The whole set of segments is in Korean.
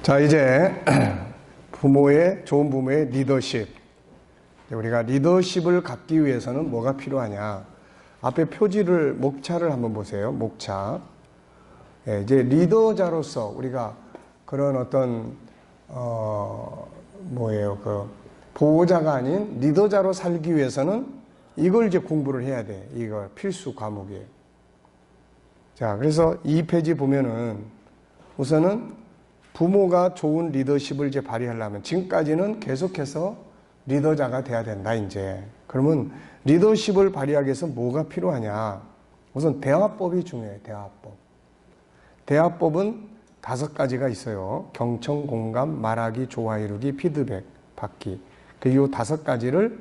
자, 이제 좋은 부모의 리더십. 우리가 리더십을 갖기 위해서는 뭐가 필요하냐. 앞에 표지를, 목차를 한번 보세요. 목차. 예, 이제 리더자로서 우리가 그런 어떤, 보호자가 아닌 리더자로 살기 위해서는 이걸 이제 공부를 해야 돼. 이거 필수 과목이에요. 자, 그래서 이 페이지 보면은 우선은 부모가 좋은 리더십을 이제 발휘하려면 지금까지는 계속해서 리더자가 돼야 된다, 이제. 그러면 리더십을 발휘하기 위해서 뭐가 필요하냐. 우선 대화법이 중요해요, 대화법. 대화법은 5가지가 있어요. 경청, 공감, 말하기, 좋아 이루기, 피드백 받기. 이 5가지를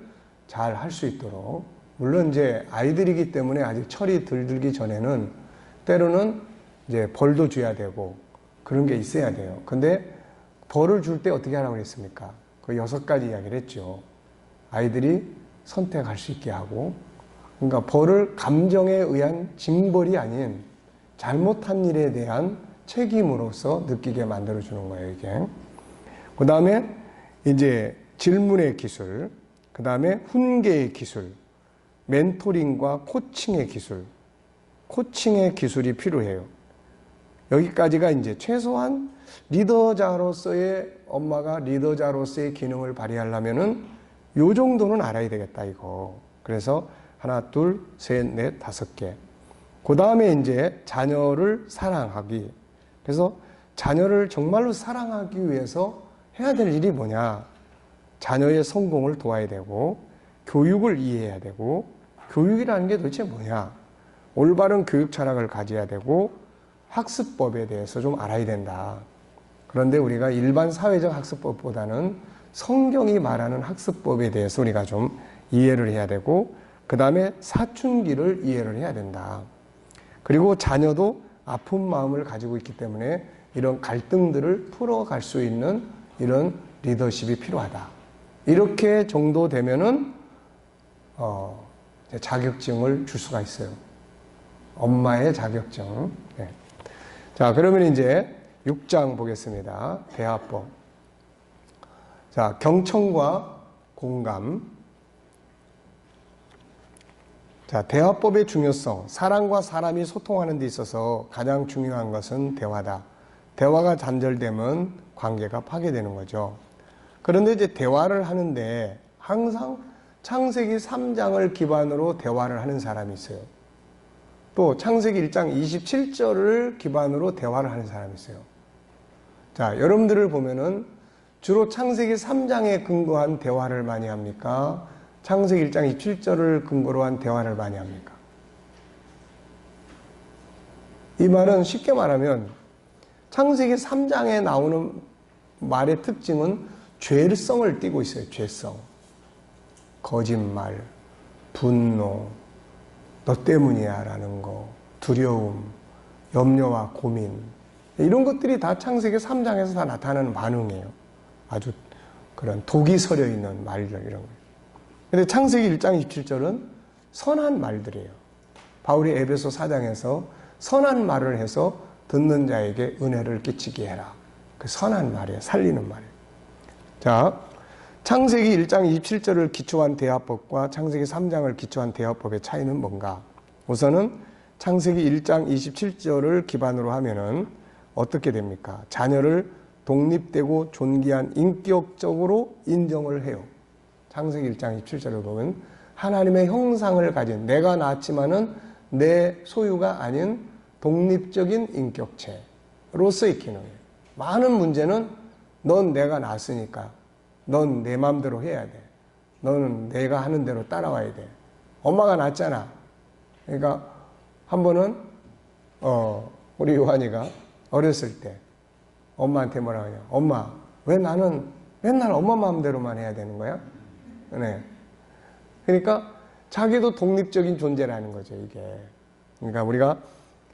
잘 할 수 있도록. 물론 이제 아이들이기 때문에 아직 철이 들기 전에는 때로는 이제 벌도 줘야 되고 그런 게 있어야 돼요. 근데 벌을 줄 때 어떻게 하라고 그랬습니까? 그 6가지 이야기를 했죠. 아이들이 선택할 수 있게 하고, 그러니까 벌을 감정에 의한 징벌이 아닌 잘못한 일에 대한 책임으로서 느끼게 만들어주는 거예요, 이게. 그 다음에 이제 질문의 기술, 그 다음에 훈계의 기술, 멘토링과 코칭의 기술, 코칭의 기술이 필요해요. 여기까지가 이제 최소한 리더자로서의, 엄마가 리더자로서의 기능을 발휘하려면은 요 정도는 알아야 되겠다, 이거. 그래서 하나, 둘, 셋, 넷, 5개. 그 다음에 이제 자녀를 사랑하기. 그래서 자녀를 정말로 사랑하기 위해서 해야 될 일이 뭐냐. 자녀의 성공을 도와야 되고, 교육을 이해해야 되고, 교육이라는 게 도대체 뭐냐. 올바른 교육 철학을 가져야 되고, 학습법에 대해서 좀 알아야 된다. 그런데 우리가 일반 사회적 학습법보다는 성경이 말하는 학습법에 대해서 우리가 좀 이해를 해야 되고, 그 다음에 사춘기를 이해를 해야 된다. 그리고 자녀도 아픈 마음을 가지고 있기 때문에 이런 갈등들을 풀어갈 수 있는 이런 리더십이 필요하다. 이렇게 정도 되면은 자격증을 줄 수가 있어요. 엄마의 자격증. 네. 자, 그러면 이제 6장 보겠습니다. 대화법. 자, 경청과 공감. 자, 대화법의 중요성. 사람과 사람이 소통하는 데 있어서 가장 중요한 것은 대화다. 대화가 단절되면 관계가 파괴되는 거죠. 그런데 이제 대화를 하는데 항상 창세기 3장을 기반으로 대화를 하는 사람이 있어요. 또 창세기 1장 27절을 기반으로 대화를 하는 사람이 있어요. 자, 여러분들을 보면은 주로 창세기 3장에 근거한 대화를 많이 합니까? 창세기 1장 27절을 근거로 한 대화를 많이 합니까? 이 말은 쉽게 말하면 창세기 3장에 나오는 말의 특징은 죄성을 띠고 있어요. 죄성. 거짓말, 분노, 너 때문이야 라는 거, 두려움, 염려와 고민, 이런 것들이 다 창세기 3장에서 다 나타나는 반응이에요. 아주 그런 독이 서려 있는 말들, 이런 거예요. 근데 창세기 1장 27절은 선한 말들이에요. 바울이 에베소 4장에서 선한 말을 해서 듣는 자에게 은혜를 끼치게 해라. 그 선한 말이에요. 살리는 말이에요. 자, 창세기 1장 27절을 기초한 대화법과 창세기 3장을 기초한 대화법의 차이는 뭔가? 우선은 창세기 1장 27절을 기반으로 하면은 어떻게 됩니까? 자녀를 독립되고 존귀한 인격적으로 인정을 해요. 창세기 1장 27절을 보면 하나님의 형상을 가진, 내가 낳았지만은 내 소유가 아닌 독립적인 인격체로서의 기능이에요. 많은 문제는 넌 내가 낳았으니까 넌 내 마음대로 해야 돼. 너는 내가 하는 대로 따라와야 돼. 엄마가 낳았잖아. 그러니까 한 번은 우리 요한이가 어렸을 때 엄마한테 뭐라고 하냐. 엄마, 왜 나는 맨날 엄마 마음대로만 해야 되는 거야? 네. 그러니까 자기도 독립적인 존재라는 거죠, 이게. 그러니까 우리가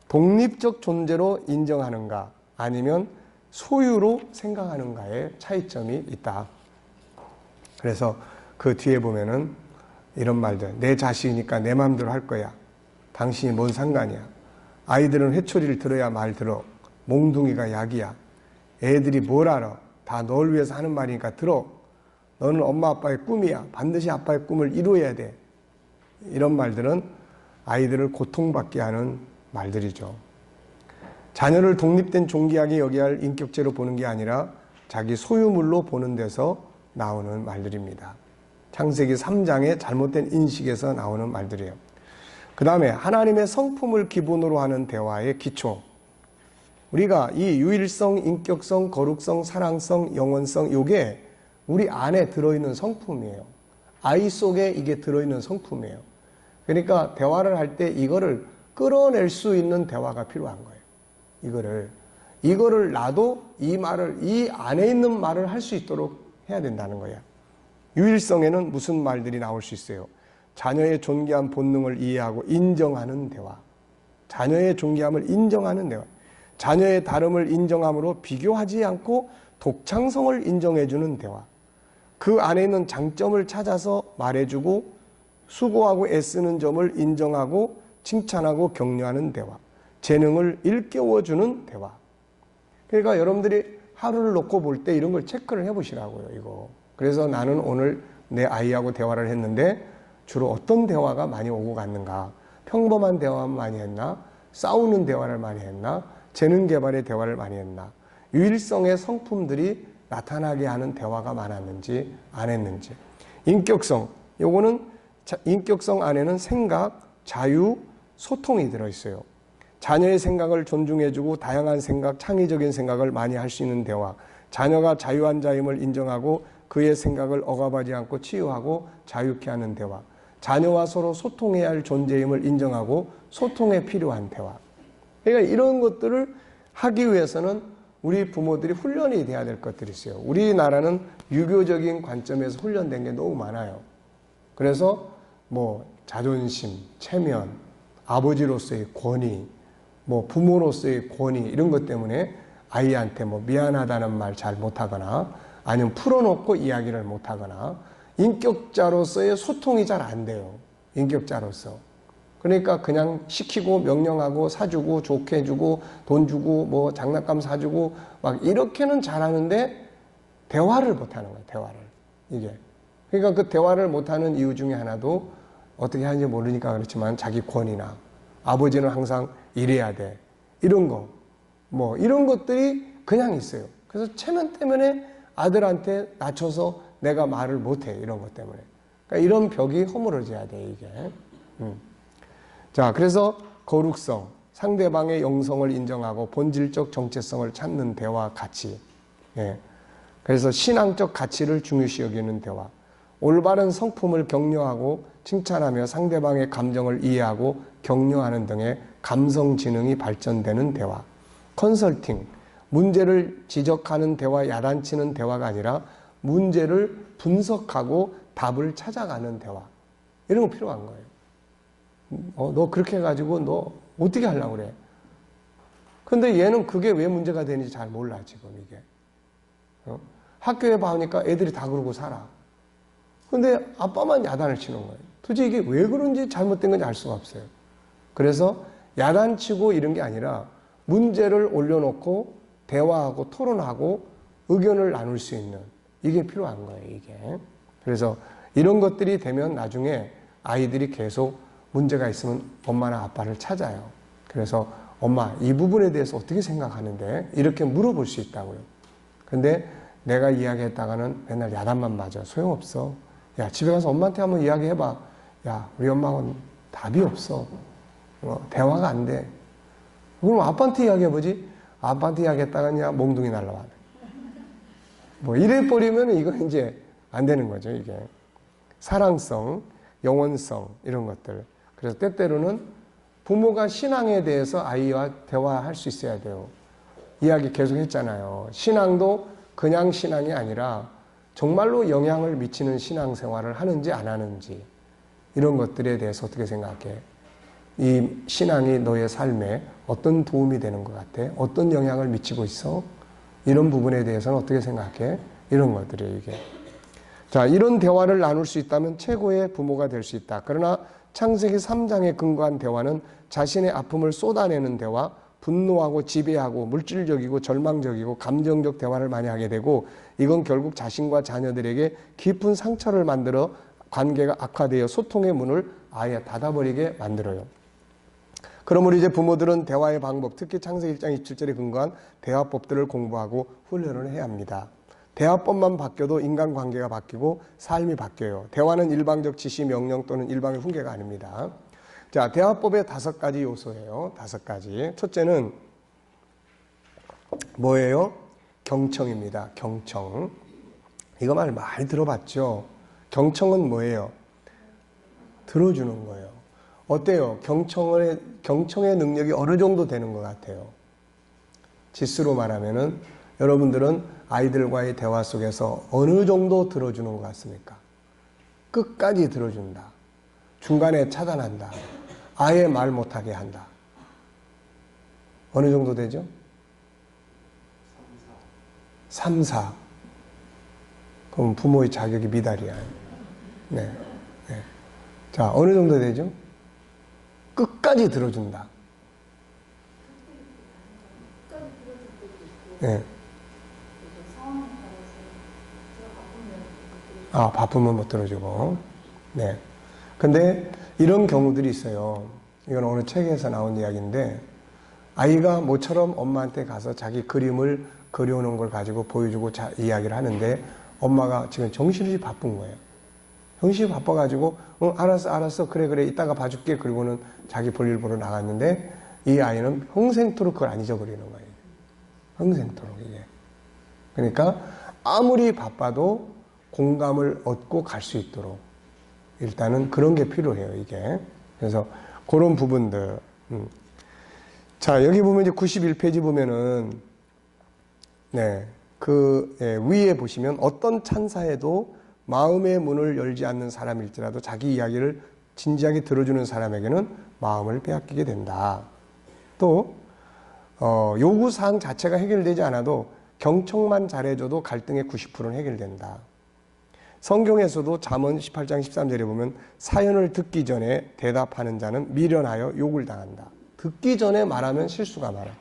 독립적 존재로 인정하는가 아니면 소유로 생각하는가의 차이점이 있다. 그래서 그 뒤에 보면은 이런 말들. 내 자식이니까 내 마음대로 할 거야. 당신이 뭔 상관이야. 아이들은 회초리를 들어야 말 들어. 몽둥이가 약이야. 애들이 뭘 알아? 다 널 위해서 하는 말이니까 들어. 너는 엄마 아빠의 꿈이야. 반드시 아빠의 꿈을 이루어야 돼. 이런 말들은 아이들을 고통받게 하는 말들이죠. 자녀를 독립된 존귀하게 여겨야 할 인격체로 보는 게 아니라 자기 소유물로 보는 데서 나오는 말들입니다. 창세기 3장의 잘못된 인식에서 나오는 말들이에요. 그 다음에 하나님의 성품을 기본으로 하는 대화의 기초. 우리가 이 유일성, 인격성, 거룩성, 사랑성, 영원성, 이게 우리 안에 들어있는 성품이에요. 아이 속에 이게 들어있는 성품이에요. 그러니까 대화를 할 때 이거를 끌어낼 수 있는 대화가 필요한 거예요. 이거를 나도 이 말을, 이 안에 있는 말을 할 수 있도록 해야 된다는 거야. 유일성에는 무슨 말들이 나올 수 있어요? 자녀의 존귀한 본능을 이해하고 인정하는 대화. 자녀의 존귀함을 인정하는 대화. 자녀의 다름을 인정함으로 비교하지 않고 독창성을 인정해주는 대화. 그 안에 있는 장점을 찾아서 말해주고 수고하고 애쓰는 점을 인정하고 칭찬하고 격려하는 대화. 재능을 일깨워주는 대화. 그러니까 여러분들이 하루를 놓고 볼 때 이런 걸 체크를 해보시라고요, 이거. 그래서 나는 오늘 내 아이하고 대화를 했는데 주로 어떤 대화가 많이 오고 갔는가? 평범한 대화만 많이 했나? 싸우는 대화를 많이 했나? 재능 개발의 대화를 많이 했나? 유일성의 성품들이 나타나게 하는 대화가 많았는지 안 했는지. 인격성. 요거는 인격성 안에는 생각, 자유, 소통이 들어있어요. 자녀의 생각을 존중해주고 다양한 생각, 창의적인 생각을 많이 할 수 있는 대화. 자녀가 자유한 자임을 인정하고 그의 생각을 억압하지 않고 치유하고 자유케 하는 대화. 자녀와 서로 소통해야 할 존재임을 인정하고 소통에 필요한 대화. 그러니까 이런 것들을 하기 위해서는 우리 부모들이 훈련이 돼야 될 것들이 있어요. 우리나라는 유교적인 관점에서 훈련된 게 너무 많아요. 그래서 뭐 자존심, 체면, 아버지로서의 권위, 뭐 부모로서의 권위 이런 것 때문에 아이한테 뭐 미안하다는 말 잘 못하거나 아니면 풀어놓고 이야기를 못하거나 인격자로서의 소통이 잘 안 돼요. 인격자로서. 그러니까 그냥 시키고 명령하고 사주고 좋게 해주고 돈 주고 뭐 장난감 사주고 막 이렇게는 잘하는데 대화를 못하는 거예요. 대화를. 이게. 그러니까 그 대화를 못하는 이유 중에 하나도 어떻게 하는지 모르니까 그렇지만 자기 권위나 아버지는 항상 이래야 돼. 이런 거. 뭐 이런 것들이 그냥 있어요. 그래서 체면 때문에 아들한테 낮춰서 내가 말을 못해. 이런 것 때문에. 그러니까 이런 벽이 허물어져야 돼. 이게. 자, 그래서 거룩성, 상대방의 영성을 인정하고 본질적 정체성을 찾는 대화 가치. 예. 그래서 신앙적 가치를 중요시 여기는 대화. 올바른 성품을 격려하고 칭찬하며 상대방의 감정을 이해하고 격려하는 등의 감성 지능이 발전되는 대화. 컨설팅, 문제를 지적하는 대화, 야단치는 대화가 아니라 문제를 분석하고 답을 찾아가는 대화. 이런 거 필요한 거예요. 너 그렇게 해가지고 너 어떻게 하려고 그래? 근데 얘는 그게 왜 문제가 되는지 잘 몰라, 지금 이게. 학교에 봐보니까 애들이 다 그러고 살아. 근데 아빠만 야단을 치는 거예요. 도대체 이게 왜 그런지 잘못된 건지 알 수가 없어요. 그래서 야단치고 이런 게 아니라 문제를 올려놓고 대화하고 토론하고 의견을 나눌 수 있는 이게 필요한 거예요, 이게. 그래서 이런 것들이 되면 나중에 아이들이 계속 문제가 있으면 엄마나 아빠를 찾아요. 그래서 엄마 이 부분에 대해서 어떻게 생각하는데? 이렇게 물어볼 수 있다고요. 근데 내가 이야기했다가는 맨날 야단만 맞아. 소용없어. 야, 집에 가서 엄마한테 한번 이야기해봐. 야, 우리 엄마는 답이 없어. 대화가 안 돼. 그럼 아빠한테 이야기해보지? 아빠한테 이야기했다가 몽둥이 날라와. 뭐 이래버리면 이건 이제 안 되는 거죠, 이게. 사랑성, 영원성 이런 것들. 그래서 때때로는 부모가 신앙에 대해서 아이와 대화할 수 있어야 돼요. 이야기 계속 했잖아요. 신앙도 그냥 신앙이 아니라 정말로 영향을 미치는 신앙생활을 하는지 안 하는지 이런 것들에 대해서 어떻게 생각해? 이 신앙이 너의 삶에 어떤 도움이 되는 것 같아? 어떤 영향을 미치고 있어? 이런 부분에 대해서는 어떻게 생각해? 이런 것들이에요, 이게. 자, 이런 대화를 나눌 수 있다면 최고의 부모가 될 수 있다. 그러나 창세기 3장에 근거한 대화는 자신의 아픔을 쏟아내는 대화, 분노하고 지배하고 물질적이고 절망적이고 감정적 대화를 많이 하게 되고, 이건 결국 자신과 자녀들에게 깊은 상처를 만들어 관계가 악화되어 소통의 문을 아예 닫아버리게 만들어요. 그러므로 이제 부모들은 대화의 방법, 특히 창세기 1장 27절에 근거한 대화법들을 공부하고 훈련을 해야 합니다. 대화법만 바뀌어도 인간관계가 바뀌고 삶이 바뀌어요. 대화는 일방적 지시, 명령 또는 일방의 훈계가 아닙니다. 자, 대화법의 5가지 요소예요. 5가지. 첫째는 뭐예요? 경청입니다. 경청. 이거 말 많이 들어봤죠? 경청은 뭐예요? 들어주는 거예요. 어때요? 경청의 능력이 어느 정도 되는 것 같아요? 지수로 말하면은 여러분들은 아이들과의 대화 속에서 어느 정도 들어주는 것 같습니까? 끝까지 들어준다. 중간에 차단한다. 아예 말 못하게 한다. 어느 정도 되죠? 3, 4. 그럼 부모의 자격이 미달이야. 네. 네. 자, 어느 정도 되죠? 끝까지 들어준다. 네. 아, 바쁘면 못 들어주고. 네. 근데 이런 경우들이 있어요. 이건 어느 책에서 나온 이야기인데, 아이가 모처럼 엄마한테 가서 자기 그림을 그려오는 걸 가지고 보여주고 이야기를 하는데, 엄마가 지금 정신없이 바쁜 거예요. 정신이 바빠가지고 알았어 그래 이따가 봐줄게. 그리고는 자기 볼일 보러 나갔는데, 이 아이는 평생토록 그걸 안 잊어버리는 거예요. 평생토록 이게. 그러니까 아무리 바빠도 공감을 얻고 갈 수 있도록 일단은 그런 게 필요해요, 이게. 그래서 그런 부분들. 자, 여기 보면 이제 91페이지 보면은, 네, 위에 보시면 어떤 찬사에도 마음의 문을 열지 않는 사람일지라도 자기 이야기를 진지하게 들어주는 사람에게는 마음을 빼앗기게 된다. 또, 요구사항 자체가 해결되지 않아도 경청만 잘해줘도 갈등의 90%는 해결된다. 성경에서도 잠언 18장 13절에 보면 사연을 듣기 전에 대답하는 자는 미련하여 욕을 당한다. 듣기 전에 말하면 실수가 많아.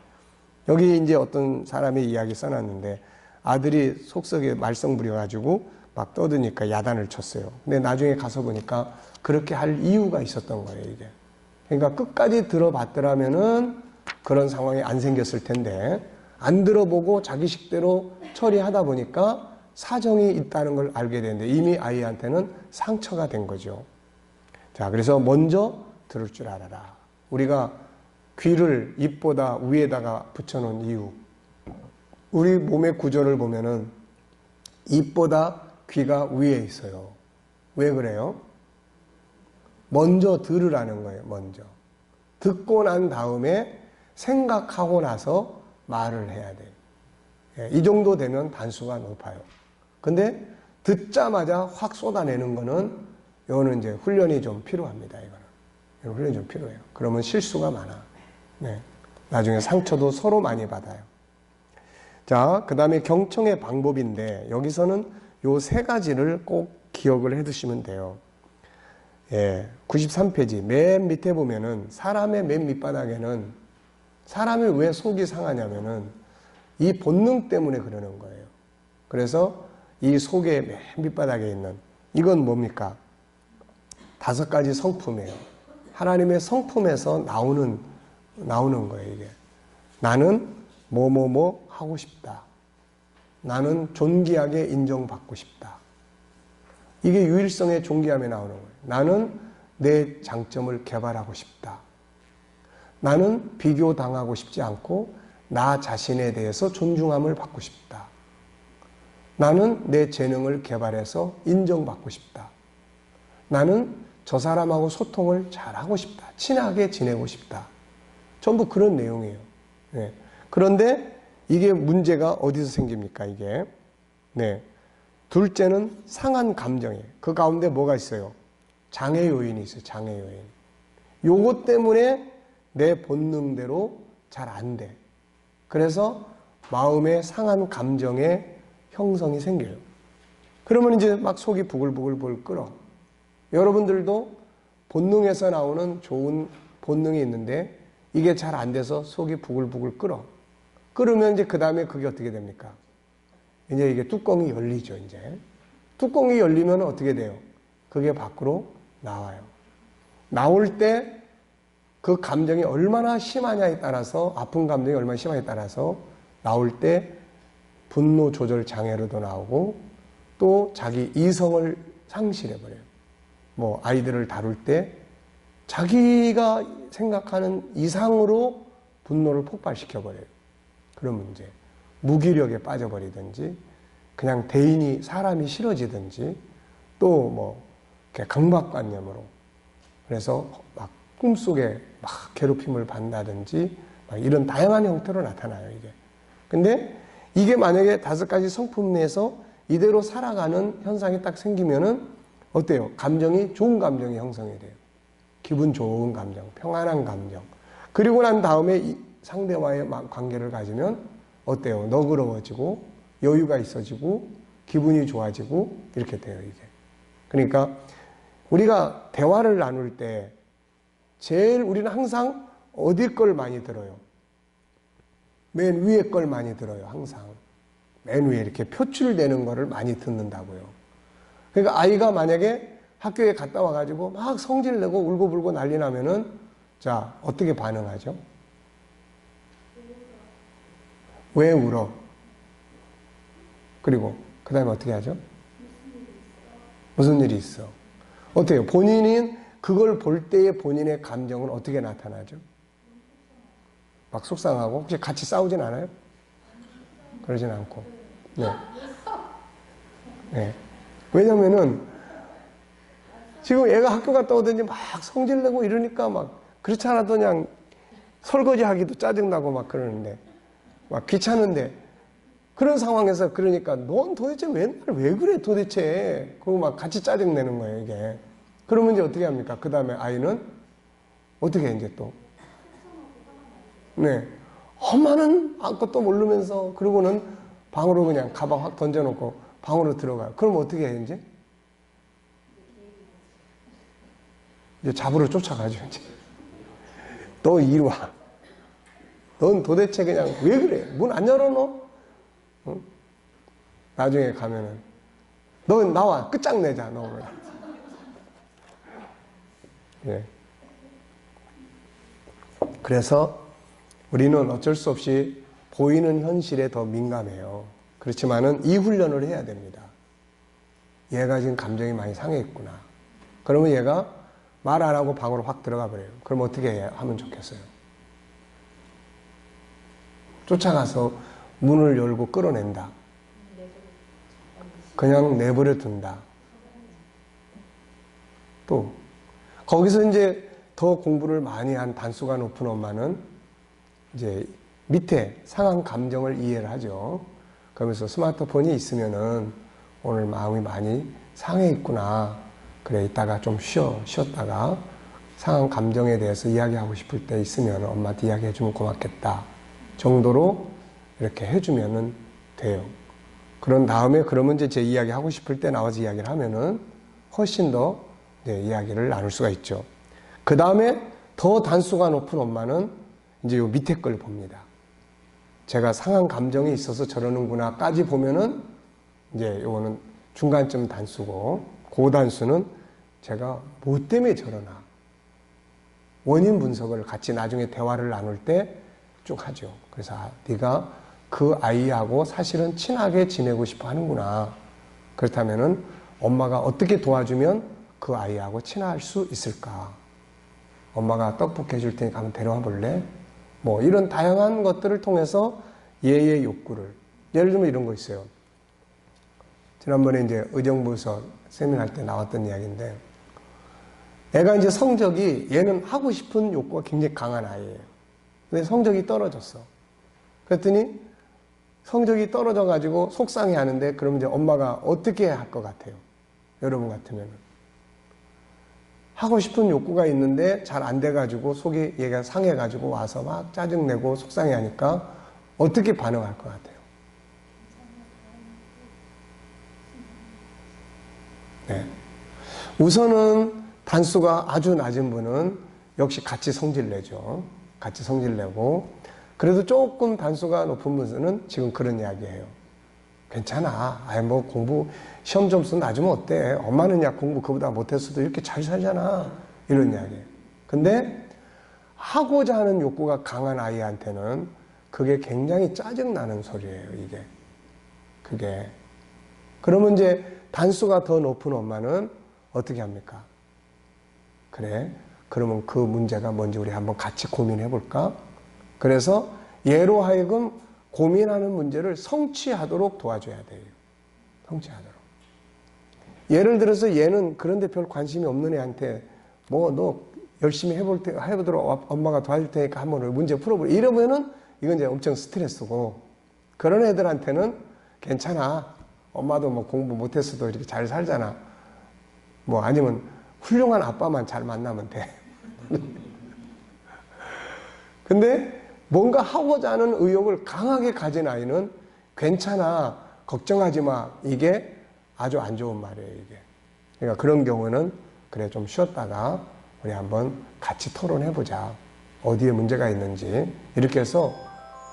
여기 이제 어떤 사람의 이야기 써놨는데, 아들이 속썩에 말썽 부려가지고 막 떠드니까 야단을 쳤어요. 근데 나중에 가서 보니까 그렇게 할 이유가 있었던 거예요, 이게. 그러니까 끝까지 들어봤더라면은 그런 상황이 안 생겼을 텐데, 안 들어보고 자기 식대로 처리하다 보니까 사정이 있다는 걸 알게 되는데, 이미 아이한테는 상처가 된 거죠. 자, 그래서 먼저 들을 줄 알아라. 우리가 귀를 입보다 위에다가 붙여놓은 이유. 우리 몸의 구조를 보면은 입보다 귀가 위에 있어요. 왜 그래요? 먼저 들으라는 거예요, 먼저. 듣고 난 다음에 생각하고 나서 말을 해야 돼요. 이 정도 되면 단수가 높아요. 근데 듣자마자 확 쏟아내는 거는, 이거는 이제 훈련이 좀 필요합니다, 이거는. 훈련이 좀 필요해요. 그러면 실수가 많아. 네. 나중에 상처도 서로 많이 받아요. 자, 그 다음에 경청의 방법인데, 여기서는 요 3가지를 꼭 기억을 해 두시면 돼요. 예, 93페이지 맨 밑에 보면은, 사람의 맨 밑바닥에는, 사람이 왜 속이 상하냐면은 이 본능 때문에 그러는 거예요. 그래서 이 속의 맨 밑바닥에 있는, 이건 뭡니까? 5가지 성품이에요. 하나님의 성품에서 나오는 거예요, 이게. 나는 뭐뭐뭐 하고 싶다. 나는 존귀하게 인정받고 싶다. 이게 유일성의 존귀함에 나오는 거예요. 나는 내 장점을 개발하고 싶다. 나는 비교당하고 싶지 않고 나 자신에 대해서 존중함을 받고 싶다. 나는 내 재능을 개발해서 인정받고 싶다. 나는 저 사람하고 소통을 잘하고 싶다. 친하게 지내고 싶다. 전부 그런 내용이에요. 네. 그런데 이게 문제가 어디서 생깁니까, 이게? 네. 둘째는 상한 감정이에요. 그 가운데 뭐가 있어요? 장애 요인이 있어요, 장애 요인. 요것 때문에 내 본능대로 잘 안 돼. 그래서 마음의 상한 감정의 형성이 생겨요. 그러면 이제 막 속이 부글부글 끓어. 여러분들도 본능에서 나오는 좋은 본능이 있는데, 이게 잘 안 돼서 속이 부글부글 끓어. 끓으면 이제 그 다음에 그게 어떻게 됩니까? 이제 이게 뚜껑이 열리죠, 이제. 뚜껑이 열리면 어떻게 돼요? 그게 밖으로 나와요. 나올 때 그 감정이 얼마나 심하냐에 따라서, 아픈 감정이 얼마나 심하냐에 따라서 나올 때 분노 조절 장애로도 나오고 또 자기 이성을 상실해버려요. 뭐 아이들을 다룰 때 자기가 생각하는 이상으로 분노를 폭발시켜버려요. 그런 문제. 무기력에 빠져버리든지 그냥 대인이 사람이 싫어지든지 또 뭐 강박관념으로 그래서 막 꿈속에 막 괴롭힘을 받는다든지 막 이런 다양한 형태로 나타나요, 이게. 근데 이게 만약에 5가지 성품 내에서 이대로 살아가는 현상이 딱 생기면은 어때요? 감정이 좋은 감정이 형성이 돼요. 기분 좋은 감정, 평안한 감정. 그리고 난 다음에 이 상대와의 관계를 가지면 어때요? 너그러워지고 여유가 있어지고 기분이 좋아지고 이렇게 돼요, 이게. 그러니까 우리가 대화를 나눌 때 제일 우리는 항상 어디 걸 많이 들어요? 맨 위에 걸 많이 들어요, 항상. 맨 위에 이렇게 표출되는 거를 많이 듣는다고요. 그러니까 아이가 만약에 학교에 갔다 와가지고 막 성질 내고 울고불고 난리 나면은 자, 어떻게 반응하죠? 왜 울어? 그리고 그 다음에 어떻게 하죠? 무슨 일이 있어? 어때요? 본인이 그걸 볼 때의 본인의 감정은 어떻게 나타나죠? 막 속상하고 혹시 같이 싸우진 않아요? 그러진 않고. 네. 네. 왜냐면은 지금 애가 학교 갔다 오더니 막 성질내고 이러니까 막 그렇지 않아도 그냥 설거지 하기도 짜증나고 막 그러는데 막 귀찮은데 그런 상황에서 그러니까 넌 도대체 맨날 왜 그래 도대체 그거 막 같이 짜증내는 거예요, 이게. 그러면 이제 어떻게 합니까? 그 다음에 아이는 어떻게 해, 이제 또? 네. 엄마는 아무것도 모르면서 그러고는 방으로 그냥 가방 확 던져놓고 방으로 들어가요. 그럼 어떻게 해, 이제? 이제 잡으러 쫓아가죠, 이제. 너 이리 와. 넌 도대체 그냥 왜 그래? 문 안 열어놓어? 응? 나중에 가면은 너 나와. 끝장내자, 너 오늘. 예. 그래서 우리는 어쩔 수 없이 보이는 현실에 더 민감해요. 그렇지만은 이 훈련을 해야 됩니다. 얘가 지금 감정이 많이 상해있구나. 그러면 얘가 말 안 하고 방으로 확 들어가 버려요. 그럼 어떻게 하면 좋겠어요? 쫓아가서 문을 열고 끌어낸다. 그냥 내버려 둔다. 또 거기서 이제 더 공부를 많이 한 단수가 높은 엄마는 이제 밑에 상한 감정을 이해를 하죠. 그러면서 스마트폰이 있으면은 오늘 마음이 많이 상해 있구나. 그래, 이따가 좀 쉬었다가 상한 감정에 대해서 이야기하고 싶을 때 있으면 엄마한테 이야기해주면 고맙겠다. 정도로 이렇게 해주면은 돼요. 그런 다음에 그러면 이제 제 이야기 하고 싶을 때 나와서 이야기를 하면은 훨씬 더 이야기를 나눌 수가 있죠. 그 다음에 더 단수가 높은 엄마는 이제 요 밑에 걸 봅니다. 제가 상한 감정이 있어서 저러는구나까지 보면은 이제 요거는 중간쯤 단수고, 고단수는 제가 뭐 때문에 저러나 원인 분석을 같이 나중에 대화를 나눌 때 쭉 하죠. 그래서 네가 그 아이하고 사실은 친하게 지내고 싶어 하는구나. 그렇다면은 엄마가 어떻게 도와주면 그 아이하고 친할 수 있을까? 엄마가 떡볶이 해줄 테니까 한번 데려와 볼래? 뭐 이런 다양한 것들을 통해서 얘의 욕구를, 예를 들면 이런 거 있어요. 지난번에 이제 의정부에서 세미나할 때 나왔던 이야기인데, 애가 이제 성적이, 얘는 하고 싶은 욕구가 굉장히 강한 아이예요. 근데 성적이 떨어졌어. 그랬더니 성적이 떨어져가지고 속상해 하는데, 그러면 이제 엄마가 어떻게 할 것 같아요? 여러분 같으면. 하고 싶은 욕구가 있는데 잘 안 돼가지고 속이 얘가 상해가지고 와서 막 짜증내고 속상해 하니까 어떻게 반응할 것 같아요? 네. 우선은 단수가 아주 낮은 분은 역시 같이 성질 내죠. 같이 성질 내고. 그래도 조금 단수가 높은 분은 지금 그런 이야기예요. 괜찮아. 아이 뭐 공부 시험 점수 낮으면 어때? 엄마는 야 공부 그보다 못했어도 이렇게 잘 살잖아. 이런 이야기예요. 근데 하고자 하는 욕구가 강한 아이한테는 그게 굉장히 짜증나는 소리예요. 이게. 그게. 그러면 이제 단수가 더 높은 엄마는 어떻게 합니까? 그래. 그러면 그 문제가 뭔지 우리 한번 같이 고민해 볼까? 그래서 얘로 하여금 고민하는 문제를 성취하도록 도와줘야 돼요. 성취하도록. 예를 들어서 얘는 그런데 별 관심이 없는 애한테 뭐 너 열심히 해보도록 엄마가 도와줄 테니까 한번 문제 풀어보래. 이러면은 이건 이제 엄청 스트레스고, 그런 애들한테는 괜찮아. 엄마도 뭐 공부 못했어도 이렇게 잘 살잖아. 뭐 아니면 훌륭한 아빠만 잘 만나면 돼. 근데 뭔가 하고자 하는 의욕을 강하게 가진 아이는 괜찮아, 걱정하지 마. 이게 아주 안 좋은 말이에요, 이게. 그러니까 그런 경우는 그래, 좀 쉬었다가 우리 한번 같이 토론해보자. 어디에 문제가 있는지. 이렇게 해서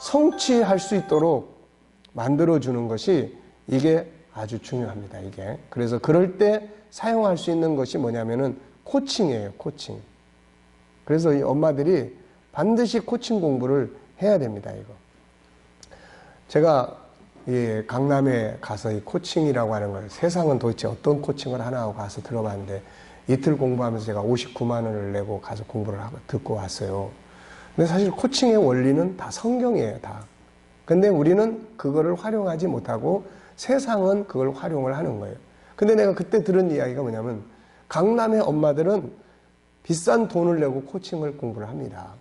성취할 수 있도록 만들어주는 것이 이게 아주 중요합니다, 이게. 그래서 그럴 때 사용할 수 있는 것이 뭐냐면은 코칭이에요, 코칭. 그래서 이 엄마들이 반드시 코칭 공부를 해야 됩니다, 이거. 제가 이 강남에 가서 이 코칭이라고 하는 걸, 세상은 도대체 어떤 코칭을 하나 하고 가서 들어봤는데, 이틀 공부하면서 제가 59만 원을 내고 가서 공부를 하고 듣고 왔어요. 근데 사실 코칭의 원리는 다 성경이에요, 다. 근데 우리는 그거를 활용하지 못하고 세상은 그걸 활용을 하는 거예요. 근데 내가 그때 들은 이야기가 뭐냐면, 강남의 엄마들은 비싼 돈을 내고 코칭을 공부를 합니다.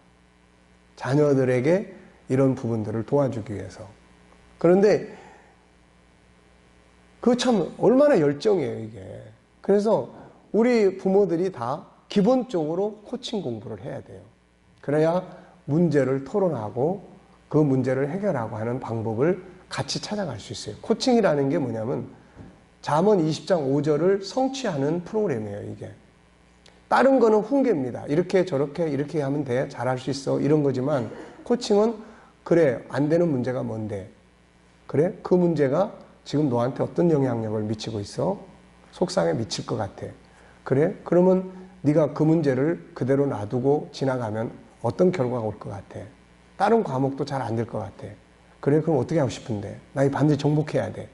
자녀들에게 이런 부분들을 도와주기 위해서. 그런데 그 참 얼마나 열정이에요, 이게. 그래서 우리 부모들이 다 기본적으로 코칭 공부를 해야 돼요. 그래야 문제를 토론하고 그 문제를 해결하고 하는 방법을 같이 찾아갈 수 있어요. 코칭이라는 게 뭐냐면 잠언 20장 5절을 성취하는 프로그램이에요, 이게. 다른 거는 훈계입니다. 이렇게 저렇게 이렇게 하면 돼. 잘할 수 있어. 이런 거지만 코칭은 그래, 안 되는 문제가 뭔데? 그래? 그 문제가 지금 너한테 어떤 영향력을 미치고 있어? 속상해 미칠 것 같아. 그래? 그러면 네가 그 문제를 그대로 놔두고 지나가면 어떤 결과가 올 것 같아? 다른 과목도 잘 안 될 것 같아. 그래? 그럼 어떻게 하고 싶은데? 나 이 반드시 정복해야 돼.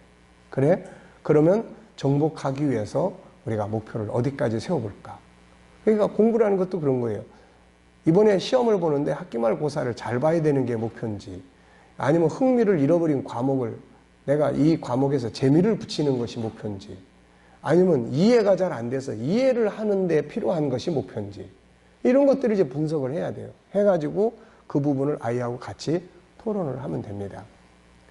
그래? 그러면 정복하기 위해서 우리가 목표를 어디까지 세워볼까? 그러니까 공부라는 것도 그런 거예요. 이번에 시험을 보는데 학기말고사를 잘 봐야 되는 게 목표인지, 아니면 흥미를 잃어버린 과목을 내가 이 과목에서 재미를 붙이는 것이 목표인지, 아니면 이해가 잘 안 돼서 이해를 하는데 필요한 것이 목표인지, 이런 것들을 이제 분석을 해야 돼요. 해가지고 그 부분을 아이하고 같이 토론을 하면 됩니다.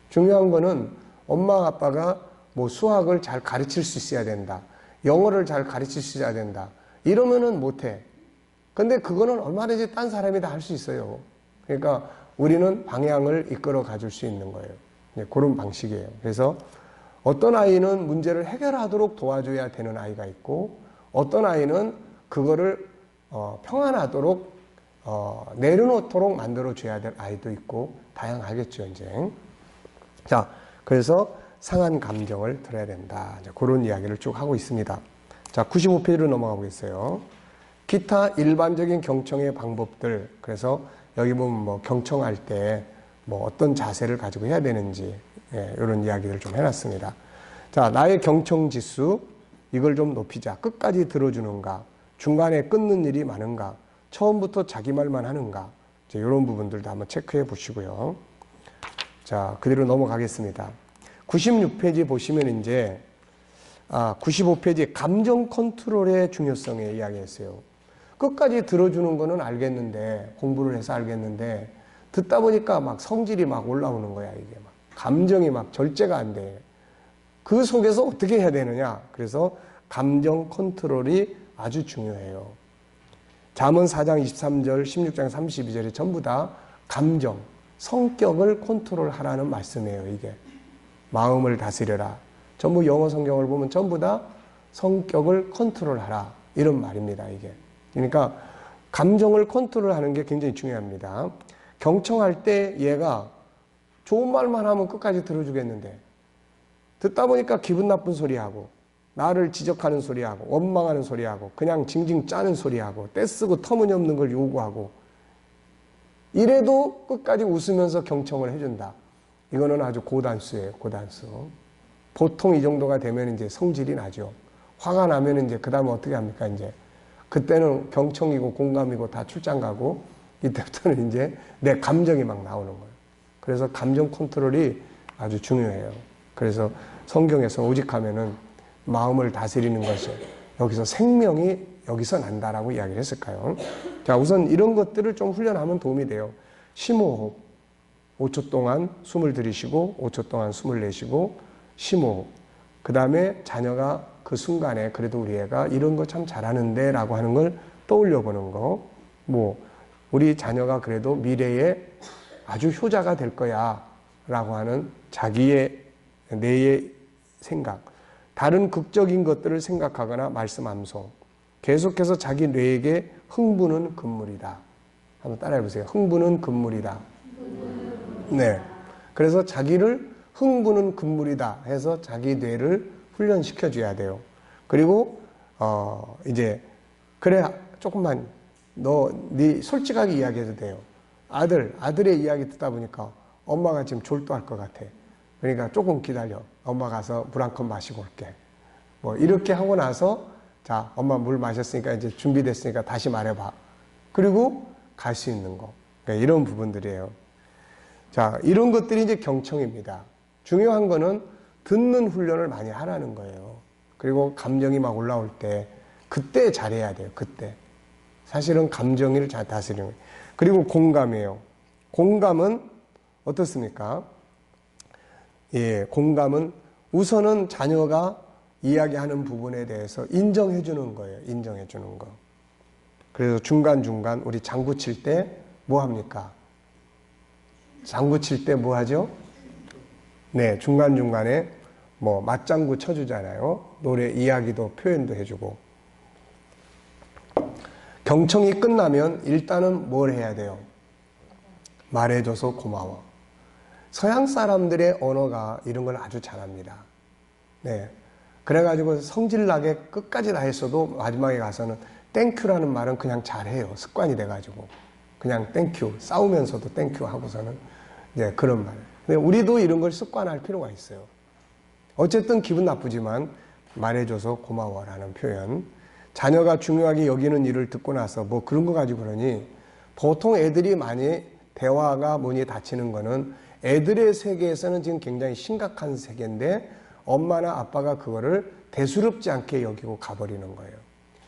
중요한 거는 엄마 아빠가 뭐 수학을 잘 가르칠 수 있어야 된다, 영어를 잘 가르칠 수 있어야 된다, 이러면은 못해. 근데 그거는 얼마든지 딴 사람이 다 할 수 있어요. 그러니까 우리는 방향을 이끌어 가줄 수 있는 거예요. 네, 그런 방식이에요. 그래서 어떤 아이는 문제를 해결하도록 도와줘야 되는 아이가 있고, 어떤 아이는 그거를 평안하도록 내려놓도록 만들어줘야 될 아이도 있고, 다양하겠죠, 이제. 자, 그래서 상한 감정을 들어야 된다. 이제 그런 이야기를 쭉 하고 있습니다. 자, 95페이지로 넘어가 보겠어요. 기타 일반적인 경청의 방법들. 그래서 여기 보면 뭐 경청할 때 뭐 어떤 자세를 가지고 해야 되는지, 이런 이야기를 좀 해놨습니다. 자, 나의 경청 지수, 이걸 좀 높이자. 끝까지 들어주는가? 중간에 끊는 일이 많은가? 처음부터 자기 말만 하는가? 이제 이런 부분들도 한번 체크해 보시고요. 자, 그대로 넘어가겠습니다. 96페이지 보시면 이제 95페이지 감정 컨트롤의 중요성에 이야기했어요. 끝까지 들어주는 거는 알겠는데, 공부를 해서 알겠는데, 듣다 보니까 막 성질이 막 올라오는 거야, 이게 막. 감정이 막 절제가 안 돼. 그 속에서 어떻게 해야 되느냐? 그래서 감정 컨트롤이 아주 중요해요. 잠언 4장 23절, 16장 32절이 전부 다 감정, 성격을 컨트롤하라는 말씀이에요, 이게. 마음을 다스려라. 전부 영어 성경을 보면 전부 다 성격을 컨트롤하라, 이런 말입니다, 이게. 그러니까 감정을 컨트롤하는 게 굉장히 중요합니다. 경청할 때 얘가 좋은 말만 하면 끝까지 들어주겠는데 듣다 보니까 기분 나쁜 소리하고 나를 지적하는 소리하고 원망하는 소리하고 그냥 징징 짜는 소리하고 떼쓰고 터무니없는 걸 요구하고 이래도 끝까지 웃으면서 경청을 해준다. 이거는 아주 고단수예요. 고단수. 보통 이 정도가 되면 이제 성질이 나죠. 화가 나면 이제 그 다음에 어떻게 합니까? 이제 그때는 경청이고 공감이고 다 출장 가고 이때부터는 이제 내 감정이 막 나오는 거예요. 그래서 감정 컨트롤이 아주 중요해요. 그래서 성경에서 오직하면은 마음을 다스리는 것이 여기서 생명이 여기서 난다라고 이야기를 했을까요? 자, 우선 이런 것들을 좀 훈련하면 도움이 돼요. 심호흡. 5초 동안 숨을 들이쉬고 5초 동안 숨을 내쉬고 심호흡. 그 다음에 자녀가 그 순간에 그래도 우리 애가 이런 거 참 잘하는데 라고 하는 걸 떠올려 보는 거. 뭐 우리 자녀가 그래도 미래에 아주 효자가 될 거야 라고 하는 자기의 내의 생각. 다른 극적인 것들을 생각하거나 말씀 암송. 계속해서 자기 뇌에게 흥분은 금물이다. 한번 따라해 보세요. 흥분은 금물이다. 네. 그래서 자기를 흥분은 금물이다 해서 자기 뇌를 훈련시켜 줘야 돼요. 그리고 이제 그래 조금만 네 솔직하게 이야기해도 돼요. 아들의 이야기 듣다 보니까 엄마가 지금 졸도할 것 같아. 그러니까 조금 기다려. 엄마 가서 물 한 컵 마시고 올게. 뭐 이렇게 하고 나서 자, 엄마 물 마셨으니까 이제 준비됐으니까 다시 말해봐. 그리고 갈 수 있는 거. 그러니까 이런 부분들이에요. 자, 이런 것들이 이제 경청입니다. 중요한 거는 듣는 훈련을 많이 하라는 거예요. 그리고 감정이 막 올라올 때 그때 잘해야 돼요. 그때. 사실은 감정을 잘 다스리는 거예요. 그리고 공감이에요. 공감은 어떻습니까? 예, 공감은 우선은 자녀가 이야기하는 부분에 대해서 인정해 주는 거예요. 인정해 주는 거. 그래서 중간중간 우리 장구 칠 때 뭐 합니까? 장구 칠 때 뭐 하죠? 네, 중간중간에 뭐 맞장구 쳐주잖아요. 노래 이야기도 표현도 해주고. 경청이 끝나면 일단은 뭘 해야 돼요? 말해줘서 고마워. 서양 사람들의 언어가 이런 걸 아주 잘합니다. 네. 그래가지고 성질나게 끝까지 다 했어도 마지막에 가서는 땡큐라는 말은 그냥 잘해요. 습관이 돼가지고. 그냥 땡큐. 싸우면서도 땡큐 하고서는 이제 그런 말. 근데 우리도 이런 걸 습관할 필요가 있어요. 어쨌든 기분 나쁘지만 말해줘서 고마워라는 표현. 자녀가 중요하게 여기는 일을 듣고 나서 뭐 그런 거 가지고 그러니 보통 애들이 많이 대화가 문이 닫히는 거는 애들의 세계에서는 지금 굉장히 심각한 세계인데 엄마나 아빠가 그거를 대수롭지 않게 여기고 가버리는 거예요.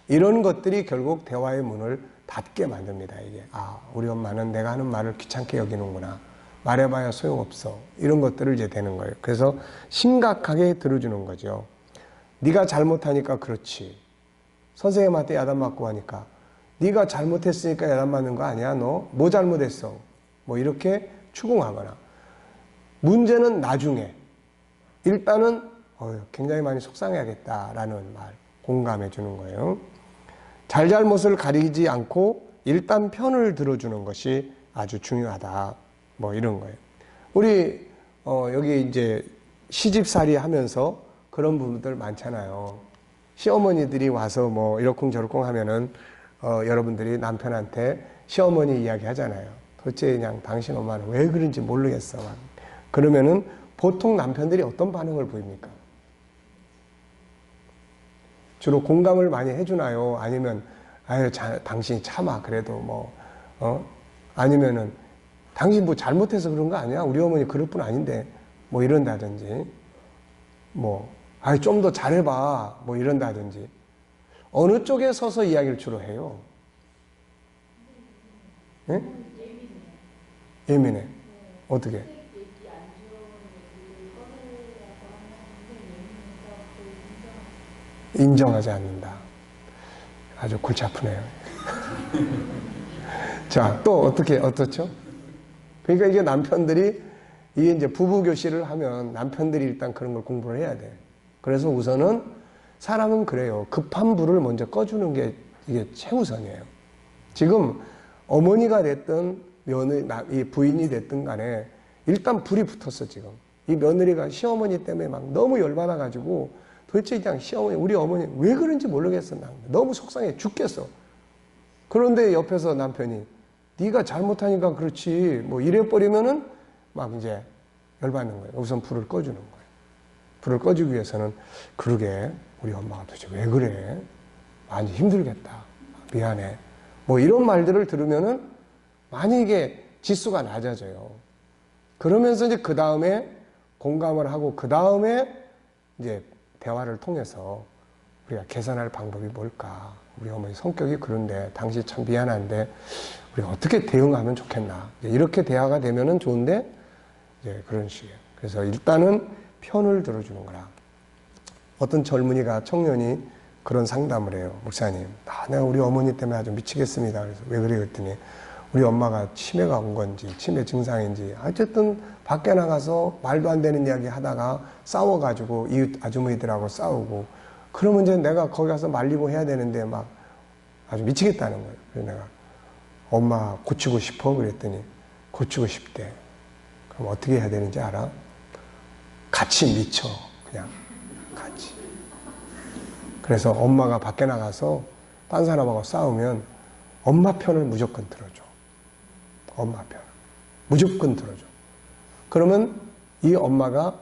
이런 것들이 결국 대화의 문을 닫게 만듭니다. 이게 우리 엄마는 내가 하는 말을 귀찮게 여기는구나. 말해봐야 소용없어. 이런 것들을 이제 되는 거예요. 그래서 심각하게 들어주는 거죠. 네가 잘못하니까 그렇지. 선생님한테 야단 맞고 하니까 네가 잘못했으니까 야단 맞는 거 아니야? 너 뭐 잘못했어? 뭐 이렇게 추궁하거나. 문제는 나중에. 일단은 굉장히 많이 속상해야겠다라는 말, 공감해 주는 거예요. 잘잘못을 가리지 않고 일단 편을 들어주는 것이 아주 중요하다. 뭐 이런 거예요. 우리 여기 이제 시집살이 하면서 그런 부분들 많잖아요. 시어머니들이 와서 뭐 이러쿵저러쿵 하면은 여러분들이 남편한테 시어머니 이야기 하잖아요. 도대체 그냥 당신 엄마는 왜 그런지 모르겠어. 그러면은 보통 남편들이 어떤 반응을 보입니까? 주로 공감을 많이 해주나요? 아니면 당신이 참아 그래도 아니면은 당신 뭐 잘못해서 그런 거 아니야? 우리 어머니 그럴 뿐 아닌데 뭐 이런다든지 좀 더 잘해봐 뭐 이런다든지. 어느 쪽에 서서 이야기를 주로 해요? 예? 예민해. 어떻게? 인정하지 않는다. 아주 골치 아프네요. 자, 또 어떻죠? 그러니까 이게 남편들이 이게 이제 부부 교실을 하면 남편들이 일단 그런 걸 공부를 해야 돼. 그래서 우선은 사람은 그래요. 급한 불을 먼저 꺼주는 게 이게 최우선이에요. 지금 어머니가 됐든 이 부인이 됐든 간에 일단 불이 붙었어. 지금 이 며느리가 시어머니 때문에 막 너무 열받아가지고 도대체 그냥 시어머니, 우리 어머니 왜 그런지 모르겠어. 난 너무 속상해 죽겠어. 그런데 옆에서 남편이 네가 잘못하니까 그렇지 뭐 이래버리면은 막 이제 열받는 거예요. 우선 불을 꺼주는 거예요. 불을 꺼주기 위해서는 그러게 우리 엄마가 도대체 왜 그래? 많이 힘들겠다. 미안해. 뭐 이런 말들을 들으면은 많이 이게 지수가 낮아져요. 그러면서 이제 그 다음에 공감을 하고 그 다음에 이제 대화를 통해서 우리가 개선할 방법이 뭘까? 우리 어머니 성격이 그런데 당신 참 미안한데 우리가 어떻게 대응하면 좋겠나? 이렇게 대화가 되면은 좋은데 이제 그런 식이에요. 그래서 일단은 편을 들어주는 거라. 어떤 젊은이가 청년이 그런 상담을 해요. 목사님, 내가 우리 어머니 때문에 아주 미치겠습니다. 그래서 왜 그래? 그랬더니 우리 엄마가 치매가 온 건지 치매 증상인지 어쨌든 밖에 나가서 말도 안 되는 이야기 하다가 싸워가지고 이웃 아주머니들하고 싸우고 그러면 이제 내가 거기 가서 말리고 해야 되는데 막 아주 미치겠다는 거예요. 그래서 내가 엄마 고치고 싶어? 그랬더니 고치고 싶대. 그럼 어떻게 해야 되는지 알아? 같이 미쳐. 그냥 같이. 그래서 엄마가 밖에 나가서 딴 사람하고 싸우면 엄마 편을 무조건 들어줘. 엄마 편. 무조건 들어줘. 그러면 이 엄마가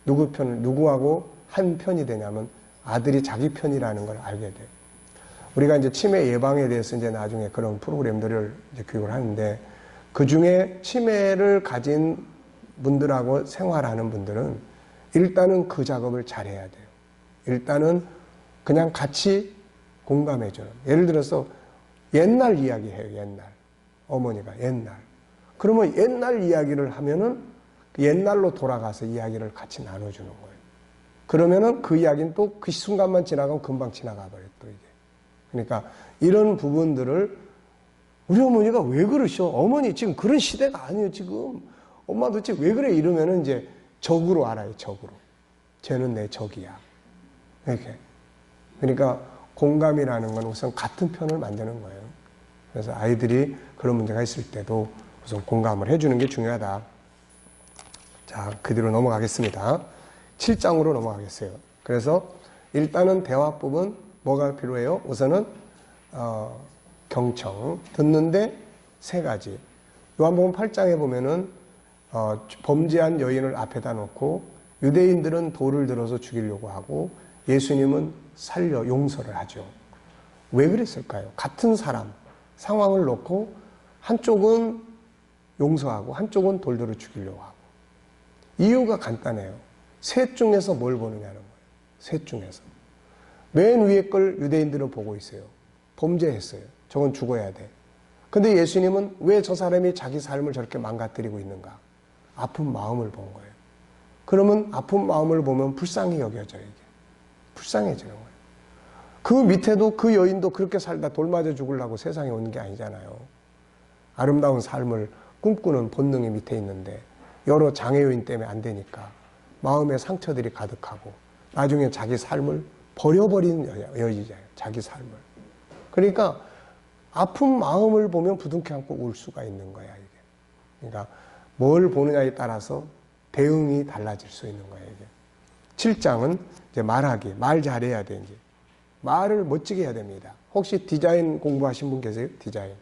누구 편을, 누구하고 한 편이 되냐면 아들이 자기 편이라는 걸 알게 돼. 우리가 이제 치매 예방에 대해서 이제 나중에 그런 프로그램들을 이제 교육을 하는데 그 중에 치매를 가진 분들하고 생활하는 분들은 일단은 그 작업을 잘 해야 돼요. 일단은 그냥 같이 공감해주는. 예를 들어서 옛날 이야기해요. 옛날. 어머니가 옛날. 그러면 옛날 이야기를 하면은 옛날로 돌아가서 이야기를 같이 나눠주는 거예요. 그러면은 그 이야기는 또 그 순간만 지나가면 금방 지나가 버려요. 또 이게. 그러니까 이런 부분들을 우리 어머니가 왜 그러셔? 어머니 지금 그런 시대가 아니에요. 지금 엄마 도대체 왜 그래? 이러면은 이제 적으로 알아요. 적으로. 쟤는 내 적이야. 이렇게. 그러니까 공감이라는 건 우선 같은 편을 만드는 거예요. 그래서 아이들이 그런 문제가 있을 때도 우선 공감을 해주는 게 중요하다. 자, 그 뒤로 넘어가겠습니다. 7장으로 넘어가겠어요. 그래서 일단은 대화법은 뭐가 필요해요? 우선은 경청, 듣는데 세 가지. 요한복음 8장에 보면은 범죄한 여인을 앞에다 놓고 유대인들은 돌을 들어서 죽이려고 하고 예수님은 살려 용서를 하죠. 왜 그랬을까요? 같은 사람, 상황을 놓고 한쪽은 용서하고 한쪽은 돌 들어 죽이려고 하고. 이유가 간단해요. 셋 중에서 뭘 보느냐는 거예요. 셋 중에서. 맨 위에 걸 유대인들은 보고 있어요. 범죄했어요. 저건 죽어야 돼. 근데 예수님은 왜 저 사람이 자기 삶을 저렇게 망가뜨리고 있는가? 아픈 마음을 본 거예요. 그러면 아픈 마음을 보면 불쌍히 여겨져요, 이게. 불쌍해지는 거예요. 그 밑에도 그 여인도 그렇게 살다 돌 맞아 죽으려고 세상에 온 게 아니잖아요. 아름다운 삶을 꿈꾸는 본능이 밑에 있는데 여러 장애 요인 때문에 안 되니까 마음의 상처들이 가득하고 나중에 자기 삶을 버려버린 여인이잖아요. 자기 삶을. 그러니까 아픈 마음을 보면 부둥켜 안고 울 수가 있는 거야, 이게. 그러니까 뭘 보느냐에 따라서 대응이 달라질 수 있는 거예요, 이게. 7장은 이제 말하기, 말 잘해야 돼, 이제. 말을 멋지게 해야 됩니다. 혹시 디자인 공부하신 분 계세요? 디자인.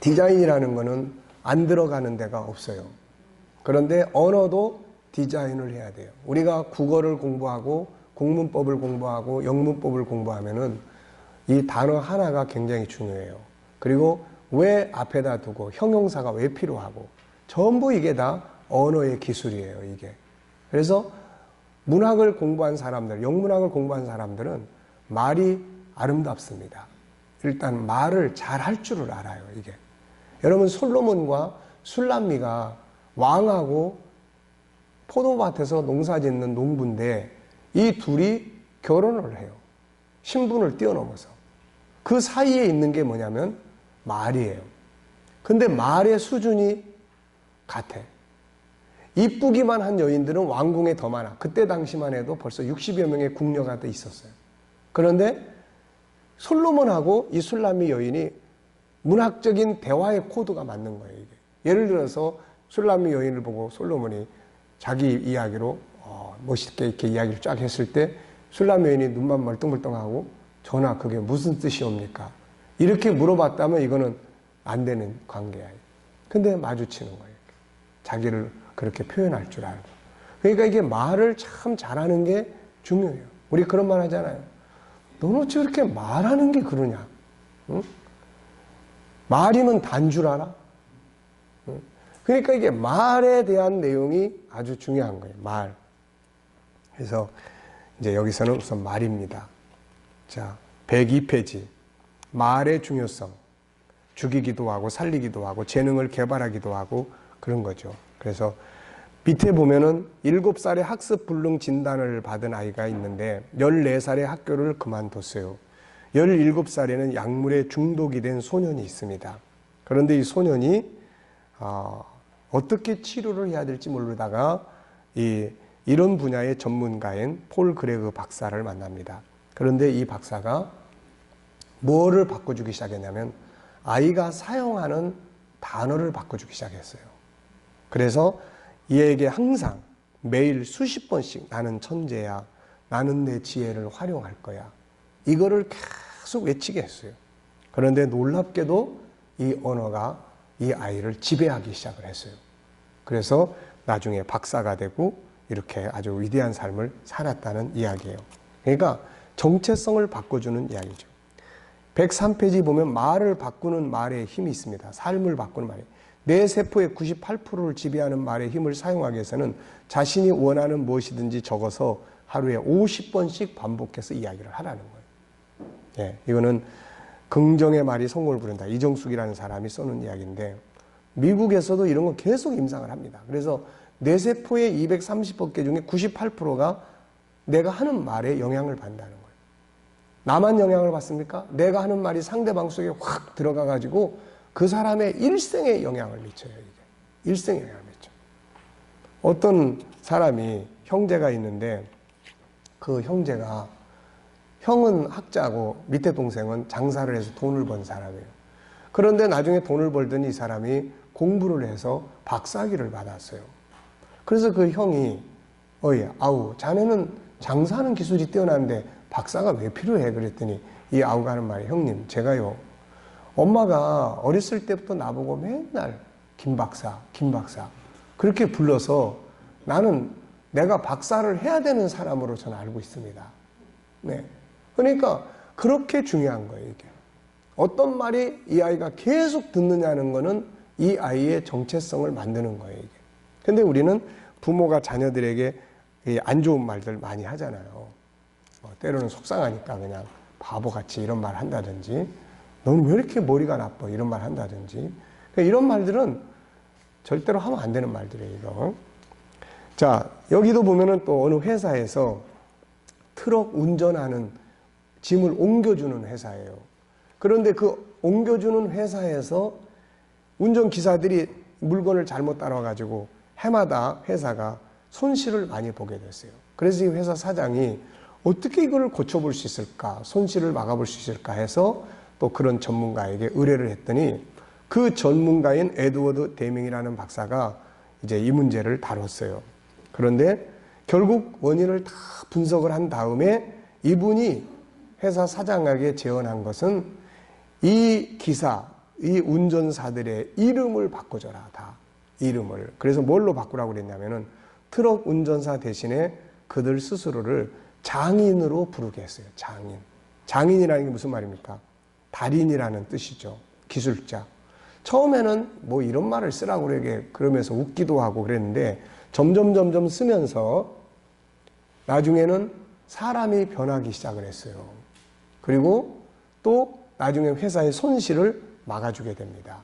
디자인이라는 거는 안 들어가는 데가 없어요. 그런데 언어도 디자인을 해야 돼요. 우리가 국어를 공부하고 국문법을 공부하고 영문법을 공부하면은 이 단어 하나가 굉장히 중요해요. 그리고 왜 앞에다 두고 형용사가 왜 필요하고 전부 이게 다 언어의 기술이에요, 이게. 그래서 문학을 공부한 사람들, 영문학을 공부한 사람들은 말이 아름답습니다. 일단 말을 잘 할 줄을 알아요, 이게. 여러분, 솔로몬과 술람미가 왕하고 포도밭에서 농사 짓는 농부인데 이 둘이 결혼을 해요. 신분을 뛰어넘어서. 그 사이에 있는 게 뭐냐면 말이에요. 근데 말의 수준이 같아. 이쁘기만 한 여인들은 왕궁에 더 많아. 그때 당시만 해도 벌써 60여 명의 궁녀가 있었어요. 그런데 솔로몬하고 이 술람미 여인이 문학적인 대화의 코드가 맞는 거예요. 이게. 예를 들어서 술람미 여인을 보고 솔로몬이 자기 이야기로 멋있게 이렇게 이야기를 쫙 했을 때 술람미 여인이 눈만 멀뚱멀뚱하고 전하 그게 무슨 뜻이옵니까? 이렇게 물어봤다면 이거는 안 되는 관계야. 근데 마주치는 거예요. 자기를 그렇게 표현할 줄 알고. 그러니까 이게 말을 참 잘하는 게 중요해요. 우리 그런 말 하잖아요. 너는 어찌 그렇게 말하는 게 그러냐? 응? 말이면 단 줄 알아? 응? 그러니까 이게 말에 대한 내용이 아주 중요한 거예요. 말. 그래서 이제 여기서는 우선 말입니다. 자, 102페이지. 말의 중요성. 죽이기도 하고 살리기도 하고 재능을 개발하기도 하고 그런 거죠. 그래서 밑에 보면은 7살에 학습 불능 진단을 받은 아이가 있는데 14살에 학교를 그만뒀어요. 17살에는 약물에 중독이 된 소년이 있습니다. 그런데 이 소년이 어떻게 치료를 해야 될지 모르다가 이런 분야의 전문가인 폴 그레그 박사를 만납니다. 그런데 이 박사가 뭐를 바꿔주기 시작했냐면 아이가 사용하는 단어를 바꿔주기 시작했어요. 그래서 얘에게 항상 매일 수십 번씩 나는 천재야, 나는 내 지혜를 활용할 거야, 이거를 계속 외치게 했어요. 그런데 놀랍게도 이 언어가 이 아이를 지배하기 시작을 했어요. 그래서 나중에 박사가 되고 이렇게 아주 위대한 삶을 살았다는 이야기예요. 그러니까 정체성을 바꿔주는 이야기죠. 103페이지 보면 말을 바꾸는 말에 힘이 있습니다. 삶을 바꾸는 말에. 뇌 세포의 98%를 지배하는 말의 힘을 사용하기 위해서는 자신이 원하는 무엇이든지 적어서 하루에 50번씩 반복해서 이야기를 하라는 거예요. 예, 이거는 긍정의 말이 성공을 부른다. 이정숙이라는 사람이 써놓은 이야기인데 미국에서도 이런 거 계속 임상을 합니다. 그래서 뇌세포의 230억 개 중에 98%가 내가 하는 말에 영향을 받는다는 거예요. 나만 영향을 받습니까? 내가 하는 말이 상대방 속에 확 들어가가지고 그 사람의 일생에 영향을 미쳐요. 이게 일생에 영향을 미쳐. 어떤 사람이 형제가 있는데 그 형제가 형은 학자고 밑에 동생은 장사를 해서 돈을 번 사람이에요. 그런데 나중에 돈을 벌더니 이 사람이 공부를 해서 박사학위를 받았어요. 그래서 그 형이 아우 자네는 장사하는 기술이 뛰어난데 박사가 왜 필요해? 그랬더니 이 아우가 하는 말이 형님 제가요 엄마가 어렸을 때부터 나보고 맨날 김 박사 그렇게 불러서 나는 내가 박사를 해야 되는 사람으로 저는 알고 있습니다. 네. 그러니까 그렇게 중요한 거예요. 이게 어떤 말이 이 아이가 계속 듣느냐는 거는 이 아이의 정체성을 만드는 거예요. 이게. 근데 우리는 부모가 자녀들에게 안 좋은 말들 많이 하잖아요. 때로는 속상하니까 그냥 바보같이 이런 말 한다든지 너는 왜 이렇게 머리가 나빠 이런 말 한다든지 이런 말들은 절대로 하면 안 되는 말들이에요. 이거. 자, 여기도 보면은 또 어느 회사에서 트럭 운전하는 짐을 옮겨주는 회사예요. 그런데 그 옮겨주는 회사에서 운전기사들이 물건을 잘못 따라와가지고 해마다 회사가 손실을 많이 보게 됐어요. 그래서 이 회사 사장이 어떻게 이걸 고쳐볼 수 있을까, 손실을 막아볼 수 있을까 해서 또 그런 전문가에게 의뢰를 했더니 그 전문가인 에드워드 데밍이라는 박사가 이제 이 문제를 다뤘어요. 그런데 결국 원인을 다 분석을 한 다음에 이분이 회사 사장에게 제언한 것은 이 기사, 이 운전사들의 이름을 바꿔줘라, 다. 이름을. 그래서 뭘로 바꾸라고 그랬냐면은 트럭 운전사 대신에 그들 스스로를 장인으로 부르게 했어요. 장인. 장인이라는 게 무슨 말입니까? 달인이라는 뜻이죠. 기술자. 처음에는 뭐 이런 말을 쓰라고 그러면서 웃기도 하고 그랬는데 점점 쓰면서 나중에는 사람이 변하기 시작을 했어요. 그리고 또 나중에 회사의 손실을 막아주게 됩니다.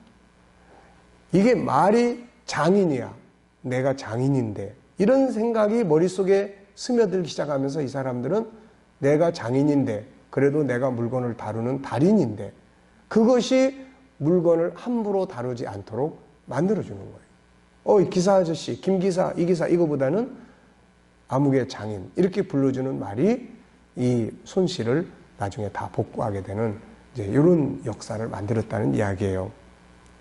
이게 말이 장인이야. 내가 장인인데. 이런 생각이 머릿속에 스며들기 시작하면서 이 사람들은 내가 장인인데 그래도 내가 물건을 다루는 달인인데 그것이 물건을 함부로 다루지 않도록 만들어주는 거예요. 기사 아저씨, 김 기사, 이 기사 이거보다는 아무개 장인 이렇게 불러주는 말이 이 손실을 나중에 다 복구하게 되는 이제 이런 역사를 만들었다는 이야기예요.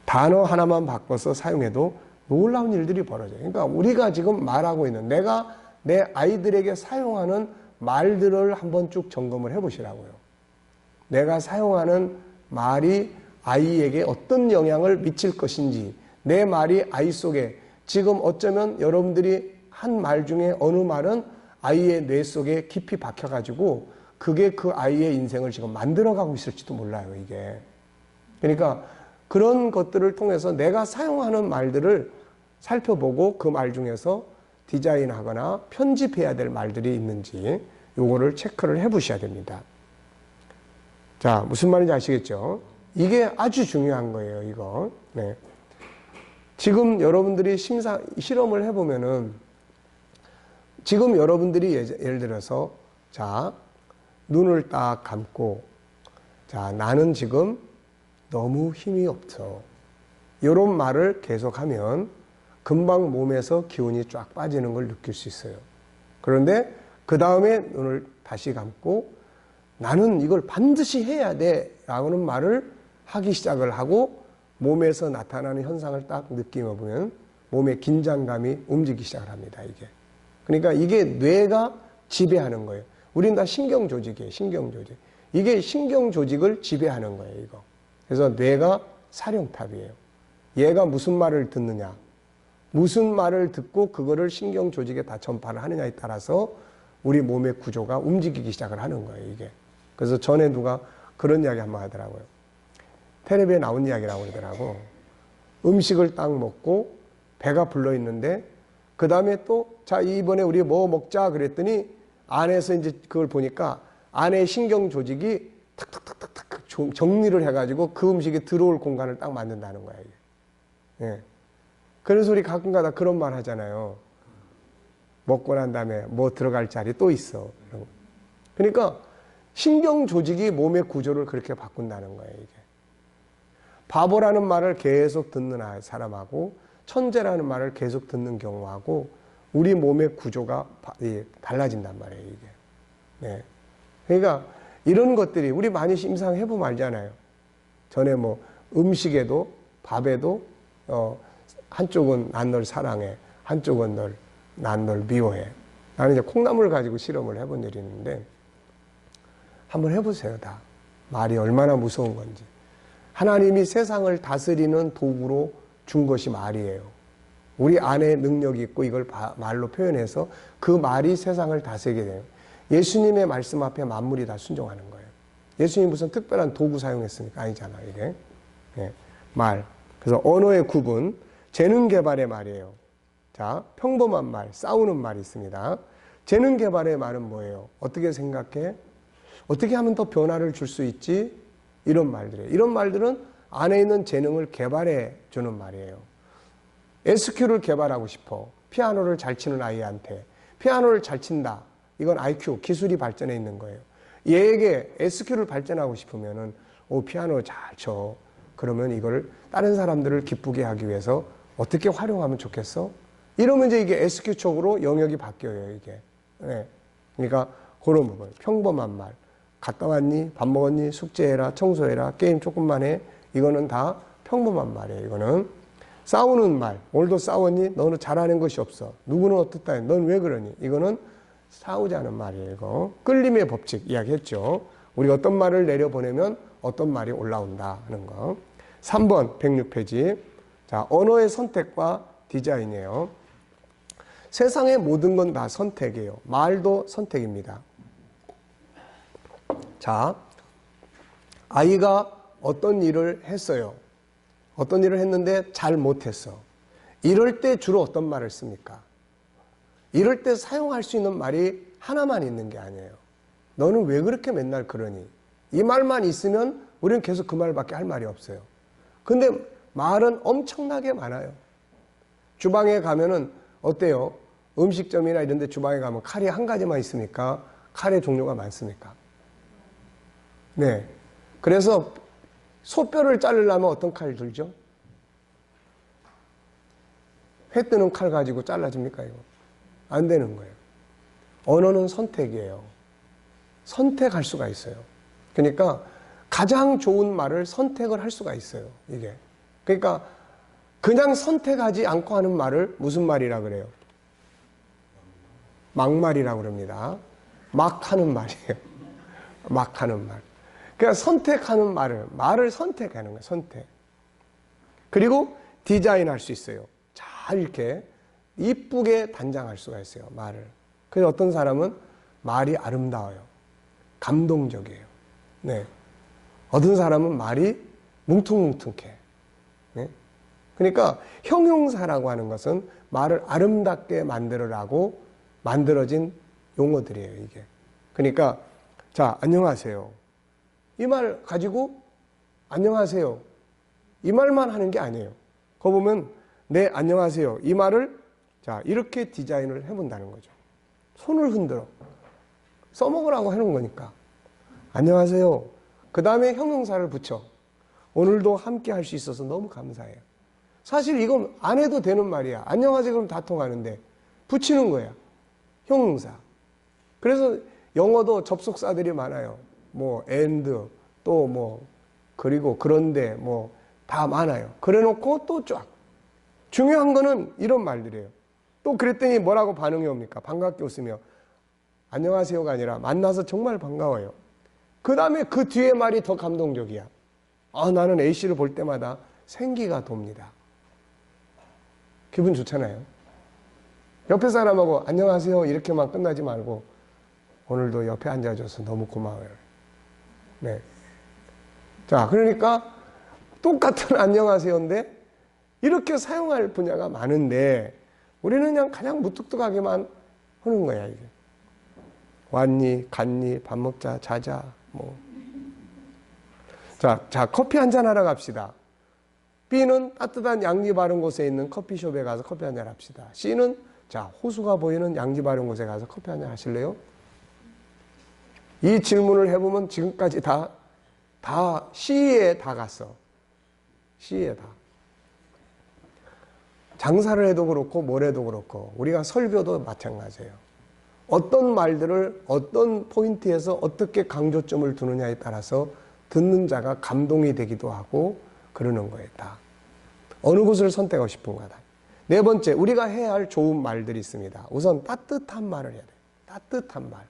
단어 하나만 바꿔서 사용해도 놀라운 일들이 벌어져요. 그러니까 우리가 지금 말하고 있는, 내가 내 아이들에게 사용하는 말들을 한번 쭉 점검을 해보시라고요. 내가 사용하는 말이 아이에게 어떤 영향을 미칠 것인지, 내 말이 아이 속에, 지금 어쩌면 여러분들이 한 말 중에 어느 말은 아이의 뇌 속에 깊이 박혀가지고 그게 그 아이의 인생을 지금 만들어가고 있을지도 몰라요, 이게. 그러니까 그런 것들을 통해서 내가 사용하는 말들을 살펴보고 그 말 중에서 디자인하거나 편집해야 될 말들이 있는지 요거를 체크를 해 보셔야 됩니다. 자, 무슨 말인지 아시겠죠? 이게 아주 중요한 거예요, 이거. 네. 지금 여러분들이 실험을 해보면은, 지금 여러분들이 예를 들어서, 자, 눈을 딱 감고, 자, 나는 지금 너무 힘이 없어. 이런 말을 계속하면 금방 몸에서 기운이 쫙 빠지는 걸 느낄 수 있어요. 그런데 그 다음에 눈을 다시 감고 나는 이걸 반드시 해야 돼 라는 말을 하기 시작을 하고 몸에서 나타나는 현상을 딱 느끼며 보면 몸의 긴장감이 움직이기 시작을 합니다, 이게. 그러니까 이게 뇌가 지배하는 거예요. 우린 다 신경조직이에요, 신경조직. 이게 신경조직을 지배하는 거예요, 이거. 그래서 뇌가 사령탑이에요. 얘가 무슨 말을 듣느냐, 무슨 말을 듣고 그거를 신경조직에 다 전파를 하느냐에 따라서 우리 몸의 구조가 움직이기 시작을 하는 거예요, 이게. 그래서 전에 누가 그런 이야기 한번 하더라고요. 텔레비에 나온 이야기라고 그러더라고. 음식을 딱 먹고 배가 불러 있는데 그 다음에 또 자, 이번에 우리 뭐 먹자 그랬더니 안에서 이제 그걸 보니까 안에 신경조직이 탁탁탁탁탁 정리를 해가지고 그 음식이 들어올 공간을 딱 만든다는 거야, 이게. 예. 그래서 우리 가끔가다 그런 말 하잖아요. 먹고 난 다음에 뭐 들어갈 자리 또 있어. 그러니까 신경조직이 몸의 구조를 그렇게 바꾼다는 거예요, 이게. 바보라는 말을 계속 듣는 사람하고 천재라는 말을 계속 듣는 경우하고 우리 몸의 구조가 달라진단 말이에요, 이게. 네. 그러니까 이런 것들이 우리 많이 심상해보면 알잖아요. 전에 뭐 음식에도 밥에도 한쪽은 난 널 사랑해, 한쪽은 난 널 미워해. 나는 이제 콩나물을 가지고 실험을 해본 일이 있는데 한번 해보세요, 다. 말이 얼마나 무서운 건지. 하나님이 세상을 다스리는 도구로 준 것이 말이에요. 우리 안에 능력이 있고 이걸 말로 표현해서 그 말이 세상을 다스리게 돼요. 예수님의 말씀 앞에 만물이 다 순종하는 거예요. 예수님이 무슨 특별한 도구 사용했습니까? 아니잖아, 이게. 네. 말. 그래서 언어의 구분, 재능 개발의 말이에요. 자, 평범한 말, 싸우는 말이 있습니다. 재능 개발의 말은 뭐예요? 어떻게 생각해? 어떻게 하면 더 변화를 줄 수 있지? 이런 말들이에요. 이런 말들은 안에 있는 재능을 개발해 주는 말이에요. SQ를 개발하고 싶어. 피아노를 잘 치는 아이한테. 피아노를 잘 친다. 이건 IQ, 기술이 발전해 있는 거예요. 얘에게 SQ를 발전하고 싶으면은, 피아노 잘 쳐. 그러면 이걸 다른 사람들을 기쁘게 하기 위해서 어떻게 활용하면 좋겠어? 이러면 이제 이게 SQ 쪽으로 영역이 바뀌어요, 이게. 네. 그러니까 그런 부분. 평범한 말. 갔다 왔니? 밥 먹었니? 숙제해라, 청소해라, 게임 조금만 해. 이거는 다 평범한 말이에요, 이거는. 싸우는 말. 오늘도 싸웠니? 너는 잘하는 것이 없어. 누구는 어떻다 해. 넌 왜 그러니? 이거는 싸우자는 말이에요, 이거. 끌림의 법칙 이야기했죠. 우리가 어떤 말을 내려보내면 어떤 말이 올라온다 하는 거. 3번 106페이지. 자, 언어의 선택과 디자인이에요. 세상의 모든 건 다 선택이에요. 말도 선택입니다. 자, 아이가 어떤 일을 했어요. 어떤 일을 했는데 잘 못했어. 이럴 때 주로 어떤 말을 씁니까? 이럴 때 사용할 수 있는 말이 하나만 있는 게 아니에요. 너는 왜 그렇게 맨날 그러니? 이 말만 있으면 우리는 계속 그 말밖에 할 말이 없어요. 근데 말은 엄청나게 많아요. 주방에 가면은 어때요? 음식점이나 이런 데 주방에 가면 칼이 한 가지만 있습니까? 칼의 종류가 많습니까? 네. 그래서 소뼈를 자르려면 어떤 칼 들죠? 회 뜨는 칼 가지고 잘라집니까, 이거? 안 되는 거예요. 언어는 선택이에요. 선택할 수가 있어요. 그러니까 가장 좋은 말을 선택을 할 수가 있어요. 이게. 그러니까 그냥 선택하지 않고 하는 말을 무슨 말이라 그래요? 막말이라고 그럽니다. 막 하는 말이에요. 막 하는 말. 그러니까 선택하는 말을 선택하는 거예요. 선택. 그리고 디자인할 수 있어요. 잘 이렇게 이쁘게 단장할 수가 있어요. 말을. 그래서 어떤 사람은 말이 아름다워요. 감동적이에요. 네. 어떤 사람은 말이 뭉퉁뭉퉁해. 네. 그러니까 형용사라고 하는 것은 말을 아름답게 만들으라고 만들어진 용어들이에요, 이게. 그러니까, 자, 안녕하세요. 이 말 가지고, 안녕하세요. 이 말만 하는 게 아니에요. 거 보면, 네, 안녕하세요. 이 말을, 자, 이렇게 디자인을 해본다는 거죠. 손을 흔들어. 써먹으라고 해놓은 거니까. 안녕하세요. 그 다음에 형용사를 붙여. 오늘도 함께 할 수 있어서 너무 감사해요. 사실 이건 안 해도 되는 말이야. 안녕하세요. 그럼 다 통하는데, 붙이는 거야. 형용사. 그래서 영어도 접속사들이 많아요. 뭐 and 또 뭐 그리고 그런데 뭐 다 많아요. 그래놓고 또 쫙. 중요한 거는 이런 말들이에요. 또 그랬더니 뭐라고 반응이 옵니까? 반갑게 웃으며 안녕하세요가 아니라 만나서 정말 반가워요. 그 다음에 그 뒤에 말이 더 감동적이야. 나는 A씨를 볼 때마다 생기가 돕니다. 기분 좋잖아요. 옆에 사람하고 안녕하세요 이렇게만 끝나지 말고 오늘도 옆에 앉아줘서 너무 고마워요. 네. 자, 그러니까 똑같은 안녕하세요인데 이렇게 사용할 분야가 많은데 우리는 그냥 가장 무뚝뚝하게만 하는 거야, 이게. 왔니, 갔니, 밥 먹자, 자자, 뭐. 자, 커피 한잔 하러 갑시다. B는 따뜻한 양지 바른 곳에 있는 커피숍에 가서 커피 한잔 합시다. C는 자, 호수가 보이는 양지 바른 곳에 가서 커피 한잔 하실래요? 이 질문을 해보면 지금까지 다 C에 다 갔어. C에 다. 장사를 해도 그렇고 뭘 해도 그렇고 우리가 설교도 마찬가지예요. 어떤 말들을 어떤 포인트에서 어떻게 강조점을 두느냐에 따라서 듣는 자가 감동이 되기도 하고 그러는 거예요. 다. 어느 곳을 선택하고 싶은가다. 네 번째, 우리가 해야 할 좋은 말들이 있습니다. 우선 따뜻한 말을 해야 돼요. 따뜻한 말.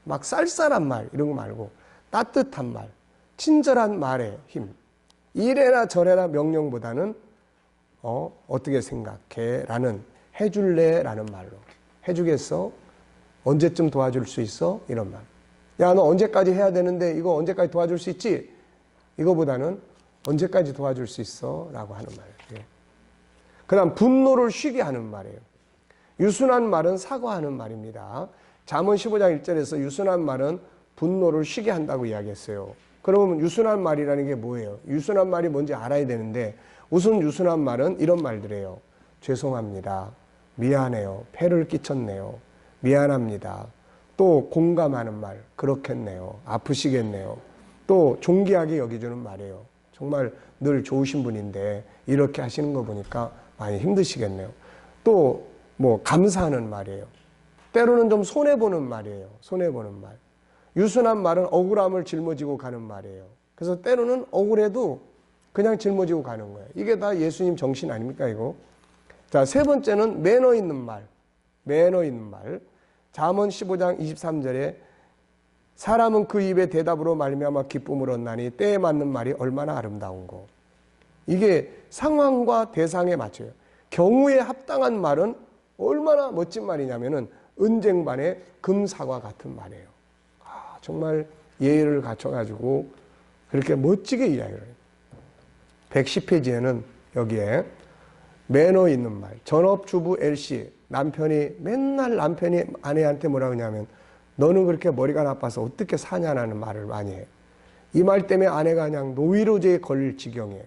막 쌀쌀한 말 이런 거 말고 따뜻한 말. 친절한 말의 힘. 이래나 저래나 명령보다는 어떻게 생각해? 라는 해줄래? 라는 말로. 해주겠어? 언제쯤 도와줄 수 있어? 이런 말. 야, 너 언제까지 해야 되는데 이거 언제까지 도와줄 수 있지? 이거보다는 언제까지 도와줄 수 있어? 라고 하는 말이에요. 그 다음 분노를 쉬게 하는 말이에요. 유순한 말은 사과하는 말입니다. 잠언 15장 1절에서 유순한 말은 분노를 쉬게 한다고 이야기했어요. 그러면 유순한 말이라는 게 뭐예요? 유순한 말이 뭔지 알아야 되는데 우선 유순한 말은 이런 말들이에요. 죄송합니다. 미안해요. 폐를 끼쳤네요. 미안합니다. 또 공감하는 말. 그렇겠네요. 아프시겠네요. 또 존귀하게 여겨주는 말이에요. 정말 늘 좋으신 분인데 이렇게 하시는 거 보니까 많이 힘드시겠네요. 또 뭐 감사하는 말이에요. 때로는 좀 손해보는 말이에요. 손해보는 말. 유순한 말은 억울함을 짊어지고 가는 말이에요. 그래서 때로는 억울해도 그냥 짊어지고 가는 거예요. 이게 다 예수님 정신 아닙니까, 이거? 자, 세 번째는 매너 있는 말. 매너 있는 말. 잠언 15장 23절에 사람은 그 입의 대답으로 말미암아 기쁨을 얻나니 때에 맞는 말이 얼마나 아름다운고. 이게 상황과 대상에 맞춰요. 경우에 합당한 말은 얼마나 멋진 말이냐면은 은쟁반의 금사과 같은 말이에요. 정말 예의를 갖춰가지고 그렇게 멋지게 이야기를 해요. 110페이지에는 여기에 매너 있는 말. 전업주부 L씨, 남편이 맨날 남편이 아내한테 뭐라 그러냐면 너는 그렇게 머리가 나빠서 어떻게 사냐라는 말을 많이 해요. 이 말 때문에 아내가 그냥 노이로제에 걸릴 지경이에요.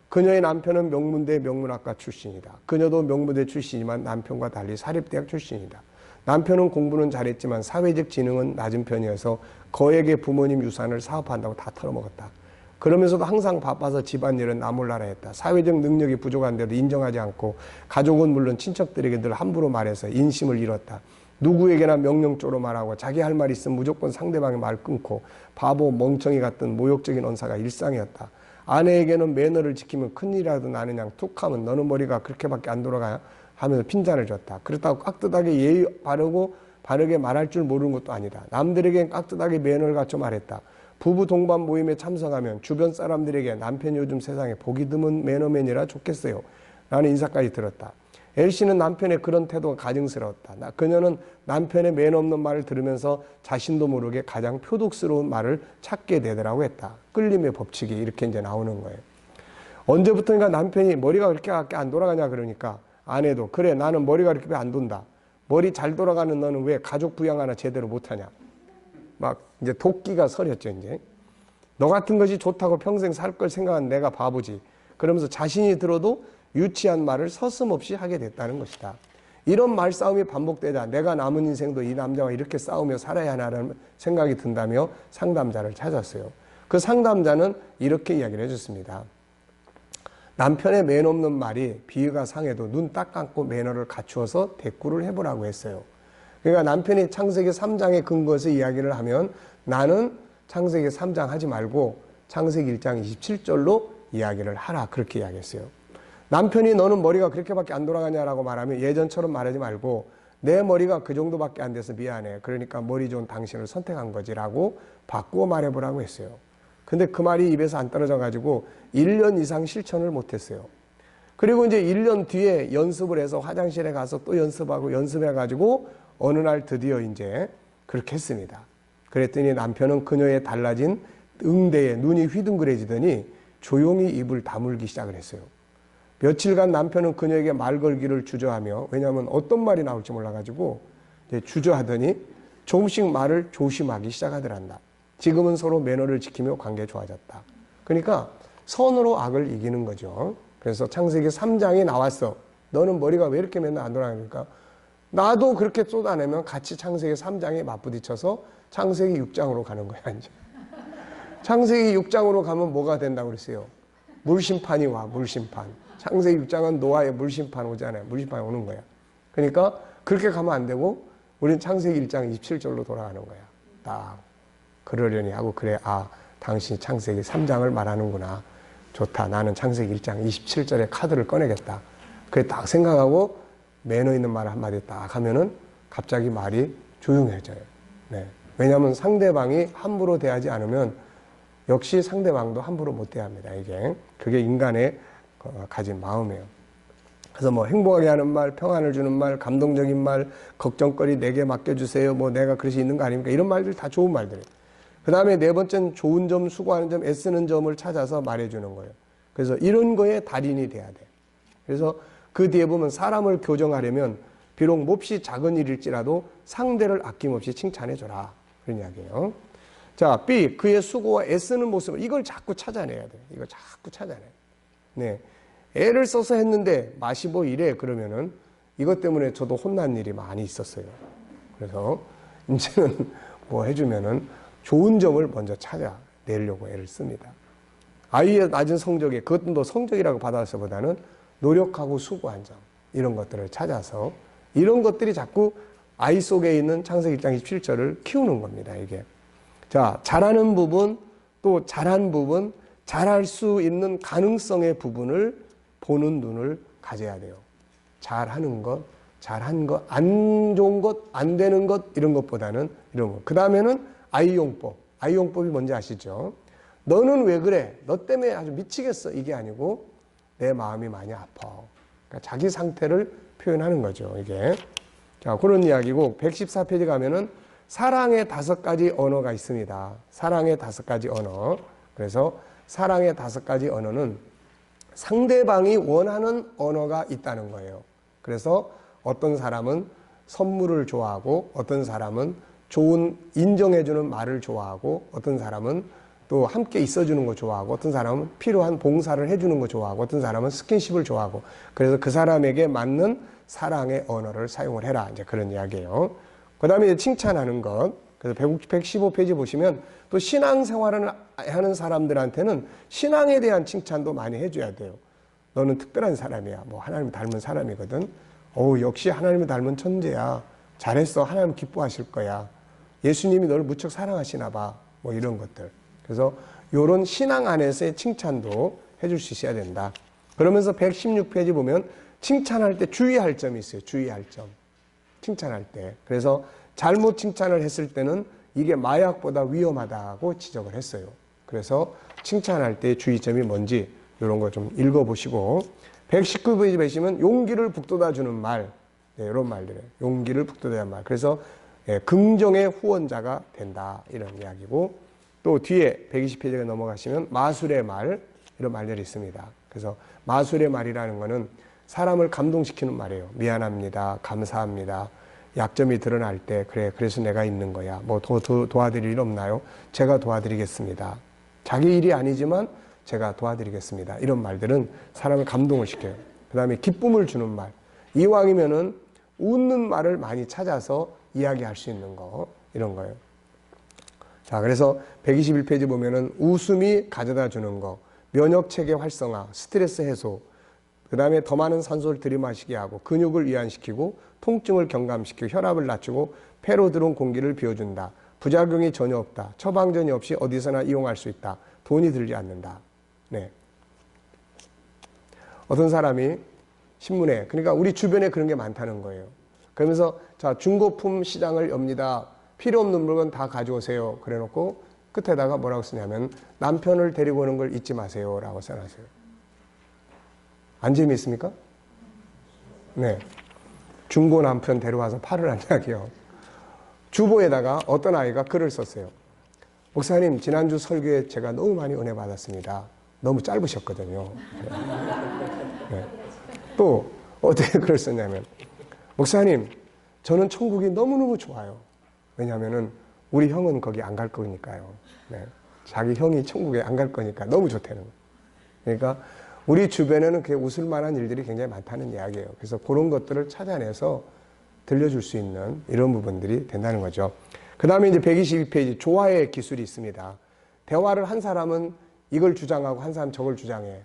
그녀의 남편은 명문대 명문학과 출신이다. 그녀도 명문대 출신이지만 남편과 달리 사립대학 출신이다. 남편은 공부는 잘했지만 사회적 지능은 낮은 편이어서 거액의 부모님 유산을 사업한다고 다 털어먹었다. 그러면서도 항상 바빠서 집안일은 나 몰라라 했다. 사회적 능력이 부족한데도 인정하지 않고 가족은 물론 친척들에게 늘 함부로 말해서 인심을 잃었다. 누구에게나 명령조로 말하고 자기 할 말 있으면 무조건 상대방의 말 끊고 바보 멍청이 같은 모욕적인 언사가 일상이었다. 아내에게는 매너를 지키면 큰일이라도 나는 양 툭하면 너는 머리가 그렇게밖에 안 돌아가냐 하면서 핀잔을 줬다. 그렇다고 깍듯하게 예의 바르게 말할 줄 모르는 것도 아니다. 남들에겐 깍듯하게 매너를 갖춰 말했다. 부부 동반 모임에 참석하면 주변 사람들에게 남편이 요즘 세상에 보기 드문 매너맨이라 좋겠어요 라는 인사까지 들었다. L씨는 남편의 그런 태도가 가증스러웠다. 그녀는 남편의 매너 없는 말을 들으면서 자신도 모르게 가장 표독스러운 말을 찾게 되더라고 했다. 끌림의 법칙이 이렇게 이제 나오는 거예요. 언제부턴가 남편이 머리가 그렇게 안 돌아가냐 그러니까 아내도 그래 나는 머리가 그렇게 안 돈다. 머리 잘 돌아가는 너는 왜 가족 부양 하나 제대로 못하냐. 막 이제 도끼가 서렸죠 이제. 너 같은 것이 좋다고 평생 살 걸 생각한 내가 바보지. 그러면서 자신이 들어도 유치한 말을 서슴없이 하게 됐다는 것이다. 이런 말싸움이 반복되자 내가 남은 인생도 이 남자와 이렇게 싸우며 살아야 하나라는 생각이 든다며 상담자를 찾았어요. 그 상담자는 이렇게 이야기를 해줬습니다. 남편의 매너 없는 말이 비위가 상해도 눈 딱 감고 매너를 갖추어서 대꾸를 해보라고 했어요. 그러니까 남편이 창세기 3장의 근거에서 이야기를 하면 나는 창세기 3장 하지 말고 창세기 1장 27절로 이야기를 하라 그렇게 이야기했어요. 남편이 너는 머리가 그렇게밖에 안 돌아가냐라고 말하면 예전처럼 말하지 말고 내 머리가 그 정도밖에 안 돼서 미안해. 그러니까 머리 좋은 당신을 선택한 거지라고 바꾸어 말해보라고 했어요. 근데 그 말이 입에서 안 떨어져 가지고 1년 이상 실천을 못했어요. 그리고 이제 1년 뒤에 연습을 해서 화장실에 가서 또 연습하고 연습해 가지고 어느 날 드디어 이제 그렇게 했습니다. 그랬더니 남편은 그녀의 달라진 응대에 눈이 휘둥그레지더니 조용히 입을 다물기 시작을 했어요. 며칠간 남편은 그녀에게 말 걸기를 주저하며 왜냐하면 어떤 말이 나올지 몰라가지고 주저하더니 조금씩 말을 조심하기 시작하더란다. 지금은 서로 매너를 지키며 관계 좋아졌다. 그러니까 선으로 악을 이기는 거죠. 그래서 창세기 3장이 나왔어. 너는 머리가 왜 이렇게 맨날 안 돌아가니까 나도 그렇게 쏟아내면 같이 창세기 3장에 맞부딪혀서 창세기 6장으로 가는 거야 이제. 창세기 6장으로 가면 뭐가 된다고 그랬어요? 물심판이 와. 물심판. 창세기 6장은 노아의 물심판 오잖아요. 물심판이 오는 거야. 그러니까 그렇게 가면 안 되고 우리는 창세기 1장 27절로 돌아가는 거야. 딱 그러려니 하고 그래 당신이 창세기 3장을 말하는구나. 좋다. 나는 창세기 1장 27절의 카드를 꺼내겠다. 그래 딱 생각하고 매너 있는 말 한마디 딱 하면은 갑자기 말이 조용해져요. 네. 왜냐하면 상대방이 함부로 대하지 않으면 역시 상대방도 함부로 못 대합니다. 그게 인간의 가진 마음이에요. 그래서 뭐 행복하게 하는 말, 평안을 주는 말, 감동적인 말, 걱정거리 내게 맡겨주세요. 뭐 내가 그릇이 있는 거 아닙니까? 이런 말들 다 좋은 말들이에요. 그 다음에 네 번째는 좋은 점, 수고하는 점, 애쓰는 점을 찾아서 말해주는 거예요. 그래서 이런 거에 달인이 돼야 돼. 그래서 그 뒤에 보면 사람을 교정하려면 비록 몹시 작은 일일지라도 상대를 아낌없이 칭찬해줘라. 그런 이야기예요. 자, B. 그의 수고와 애쓰는 모습을 이걸 자꾸 찾아내야 돼. 이걸 자꾸 찾아내. 네. 애를 써서 했는데 맛이 뭐 이래 그러면은 이것 때문에 저도 혼난 일이 많이 있었어요. 그래서 이제는 뭐 해주면은 좋은 점을 먼저 찾아내려고 애를 씁니다. 아이의 낮은 성적에 그것도 뭐 성적이라고 받아서보다는 노력하고 수고한 점 이런 것들을 찾아서 이런 것들이 자꾸 아이 속에 있는 창세기 1장 27절을 키우는 겁니다. 이게 자 잘하는 부분 또 잘한 부분 잘할 수 있는 가능성의 부분을 보는 눈을 가져야 돼요. 잘하는 것, 잘한 것, 안 좋은 것, 안 되는 것 이런 것보다는 이런 것. 그 다음에는 아이용법. 아이용법이 뭔지 아시죠? 너는 왜 그래? 너 때문에 아주 미치겠어. 이게 아니고 내 마음이 많이 아파. 그러니까 자기 상태를 표현하는 거죠. 이게. 자, 그런 이야기고 114페이지 가면은 사랑의 5가지 언어가 있습니다. 사랑의 5가지 언어. 그래서 사랑의 5가지 언어는 상대방이 원하는 언어가 있다는 거예요. 그래서 어떤 사람은 선물을 좋아하고 어떤 사람은 좋은 인정해주는 말을 좋아하고 어떤 사람은 또 함께 있어주는 거 좋아하고 어떤 사람은 필요한 봉사를 해주는 거 좋아하고 어떤 사람은 스킨십을 좋아하고 그래서 그 사람에게 맞는 사랑의 언어를 사용을 해라. 이제 그런 이야기예요. 그 다음에 칭찬하는 것. 그래서 115페이지 보시면 또 신앙생활을 하는 사람들한테는 신앙에 대한 칭찬도 많이 해줘야 돼요. 너는 특별한 사람이야. 뭐 하나님 닮은 사람이거든. 역시 하나님을 닮은 천재야. 잘했어. 하나님 기뻐하실 거야. 예수님이 너를 무척 사랑하시나 봐. 뭐 이런 것들. 그래서 이런 신앙 안에서의 칭찬도 해줄 수 있어야 된다. 그러면서 116페이지 보면 칭찬할 때 주의할 점이 있어요. 주의할 점. 칭찬할 때. 그래서 잘못 칭찬을 했을 때는 이게 마약보다 위험하다고 지적을 했어요. 그래서 칭찬할 때 주의점이 뭔지 이런 거 좀 읽어보시고 119페이지 보시면 용기를 북돋아 주는 말, 네, 이런 말들이에요. 용기를 북돋아야 말. 그래서 긍정의 후원자가 된다 이런 이야기고 또 뒤에 120페이지에 넘어가시면 마술의 말 이런 말들이 있습니다. 그래서 마술의 말이라는 거는 사람을 감동시키는 말이에요. 미안합니다. 감사합니다. 약점이 드러날 때 그래 그래서 내가 있는 거야. 뭐 더 도와드릴 일 없나요? 제가 도와드리겠습니다. 자기 일이 아니지만 제가 도와드리겠습니다. 이런 말들은 사람을 감동을 시켜요. 그 다음에 기쁨을 주는 말. 이왕이면은 웃는 말을 많이 찾아서 이야기할 수 있는 거 이런 거예요. 자, 그래서 121페이지 보면은 웃음이 가져다 주는 거, 면역 체계 활성화, 스트레스 해소, 그 다음에 더 많은 산소를 들이마시게 하고 근육을 이완시키고 통증을 경감시키고 혈압을 낮추고 폐로 들어온 공기를 비워준다. 부작용이 전혀 없다. 처방전이 없이 어디서나 이용할 수 있다. 돈이 들지 않는다. 네. 어떤 사람이 신문에, 그러니까 우리 주변에 그런 게 많다는 거예요. 그러면서 자, 중고품 시장을 엽니다. 필요 없는 물건 다 가져오세요. 그래 놓고 끝에다가 뭐라고 쓰냐면 남편을 데리고 오는 걸 잊지 마세요. 라고 써놨어요. 안 재미있습니까? 네. 중고 남편 데려와서 팔으란 이야기요. 주보에다가 어떤 아이가 글을 썼어요. 목사님, 지난주 설교에 제가 너무 많이 은혜 받았습니다. 너무 짧으셨거든요. 네. 또 어떻게 글을 썼냐면 목사님, 저는 천국이 너무너무 좋아요. 왜냐하면은 우리 형은 거기 안 갈 거니까요. 네. 자기 형이 천국에 안 갈 거니까 너무 좋다는 거예요. 그러니까 우리 주변에는 그게 웃을 만한 일들이 굉장히 많다는 이야기예요. 그래서 그런 것들을 찾아내서 들려줄 수 있는 이런 부분들이 된다는 거죠. 그 다음에 이제 122페이지 조화의 기술이 있습니다. 대화를 한 사람은 이걸 주장하고 한 사람은 저걸 주장해.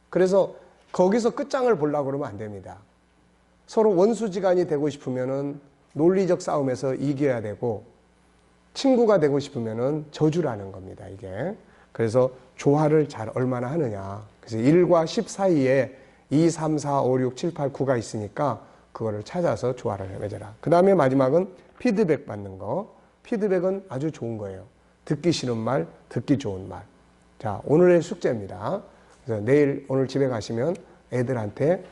그래서 거기서 끝장을 보려고 그러면 안 됩니다. 서로 원수지간이 되고 싶으면은 논리적 싸움에서 이겨야 되고 친구가 되고 싶으면은 저주라는 겁니다, 이게. 그래서 조화를 잘 얼마나 하느냐. 그래서 1과 10 사이에 2, 3, 4, 5, 6, 7, 8, 9가 있으니까 그거를 찾아서 조화를 맺어라. 그 다음에 마지막은 피드백 받는 거. 피드백은 아주 좋은 거예요. 듣기 싫은 말, 듣기 좋은 말. 자, 오늘의 숙제입니다. 그래서 내일 오늘 집에 가시면 애들한테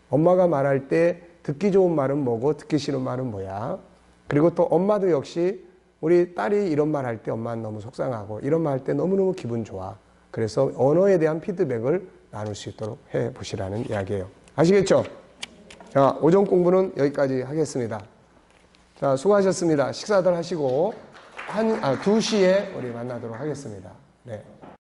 엄마가 말할 때 듣기 좋은 말은 뭐고 듣기 싫은 말은 뭐야. 그리고 또 엄마도 역시 우리 딸이 이런 말 할 때 엄마는 너무 속상하고 이런 말 할 때 너무너무 기분 좋아. 그래서 언어에 대한 피드백을 나눌 수 있도록 해보시라는 이야기예요. 아시겠죠? 자, 오전 공부는 여기까지 하겠습니다. 자, 수고하셨습니다. 식사들 하시고 2시에 우리 만나도록 하겠습니다. 네.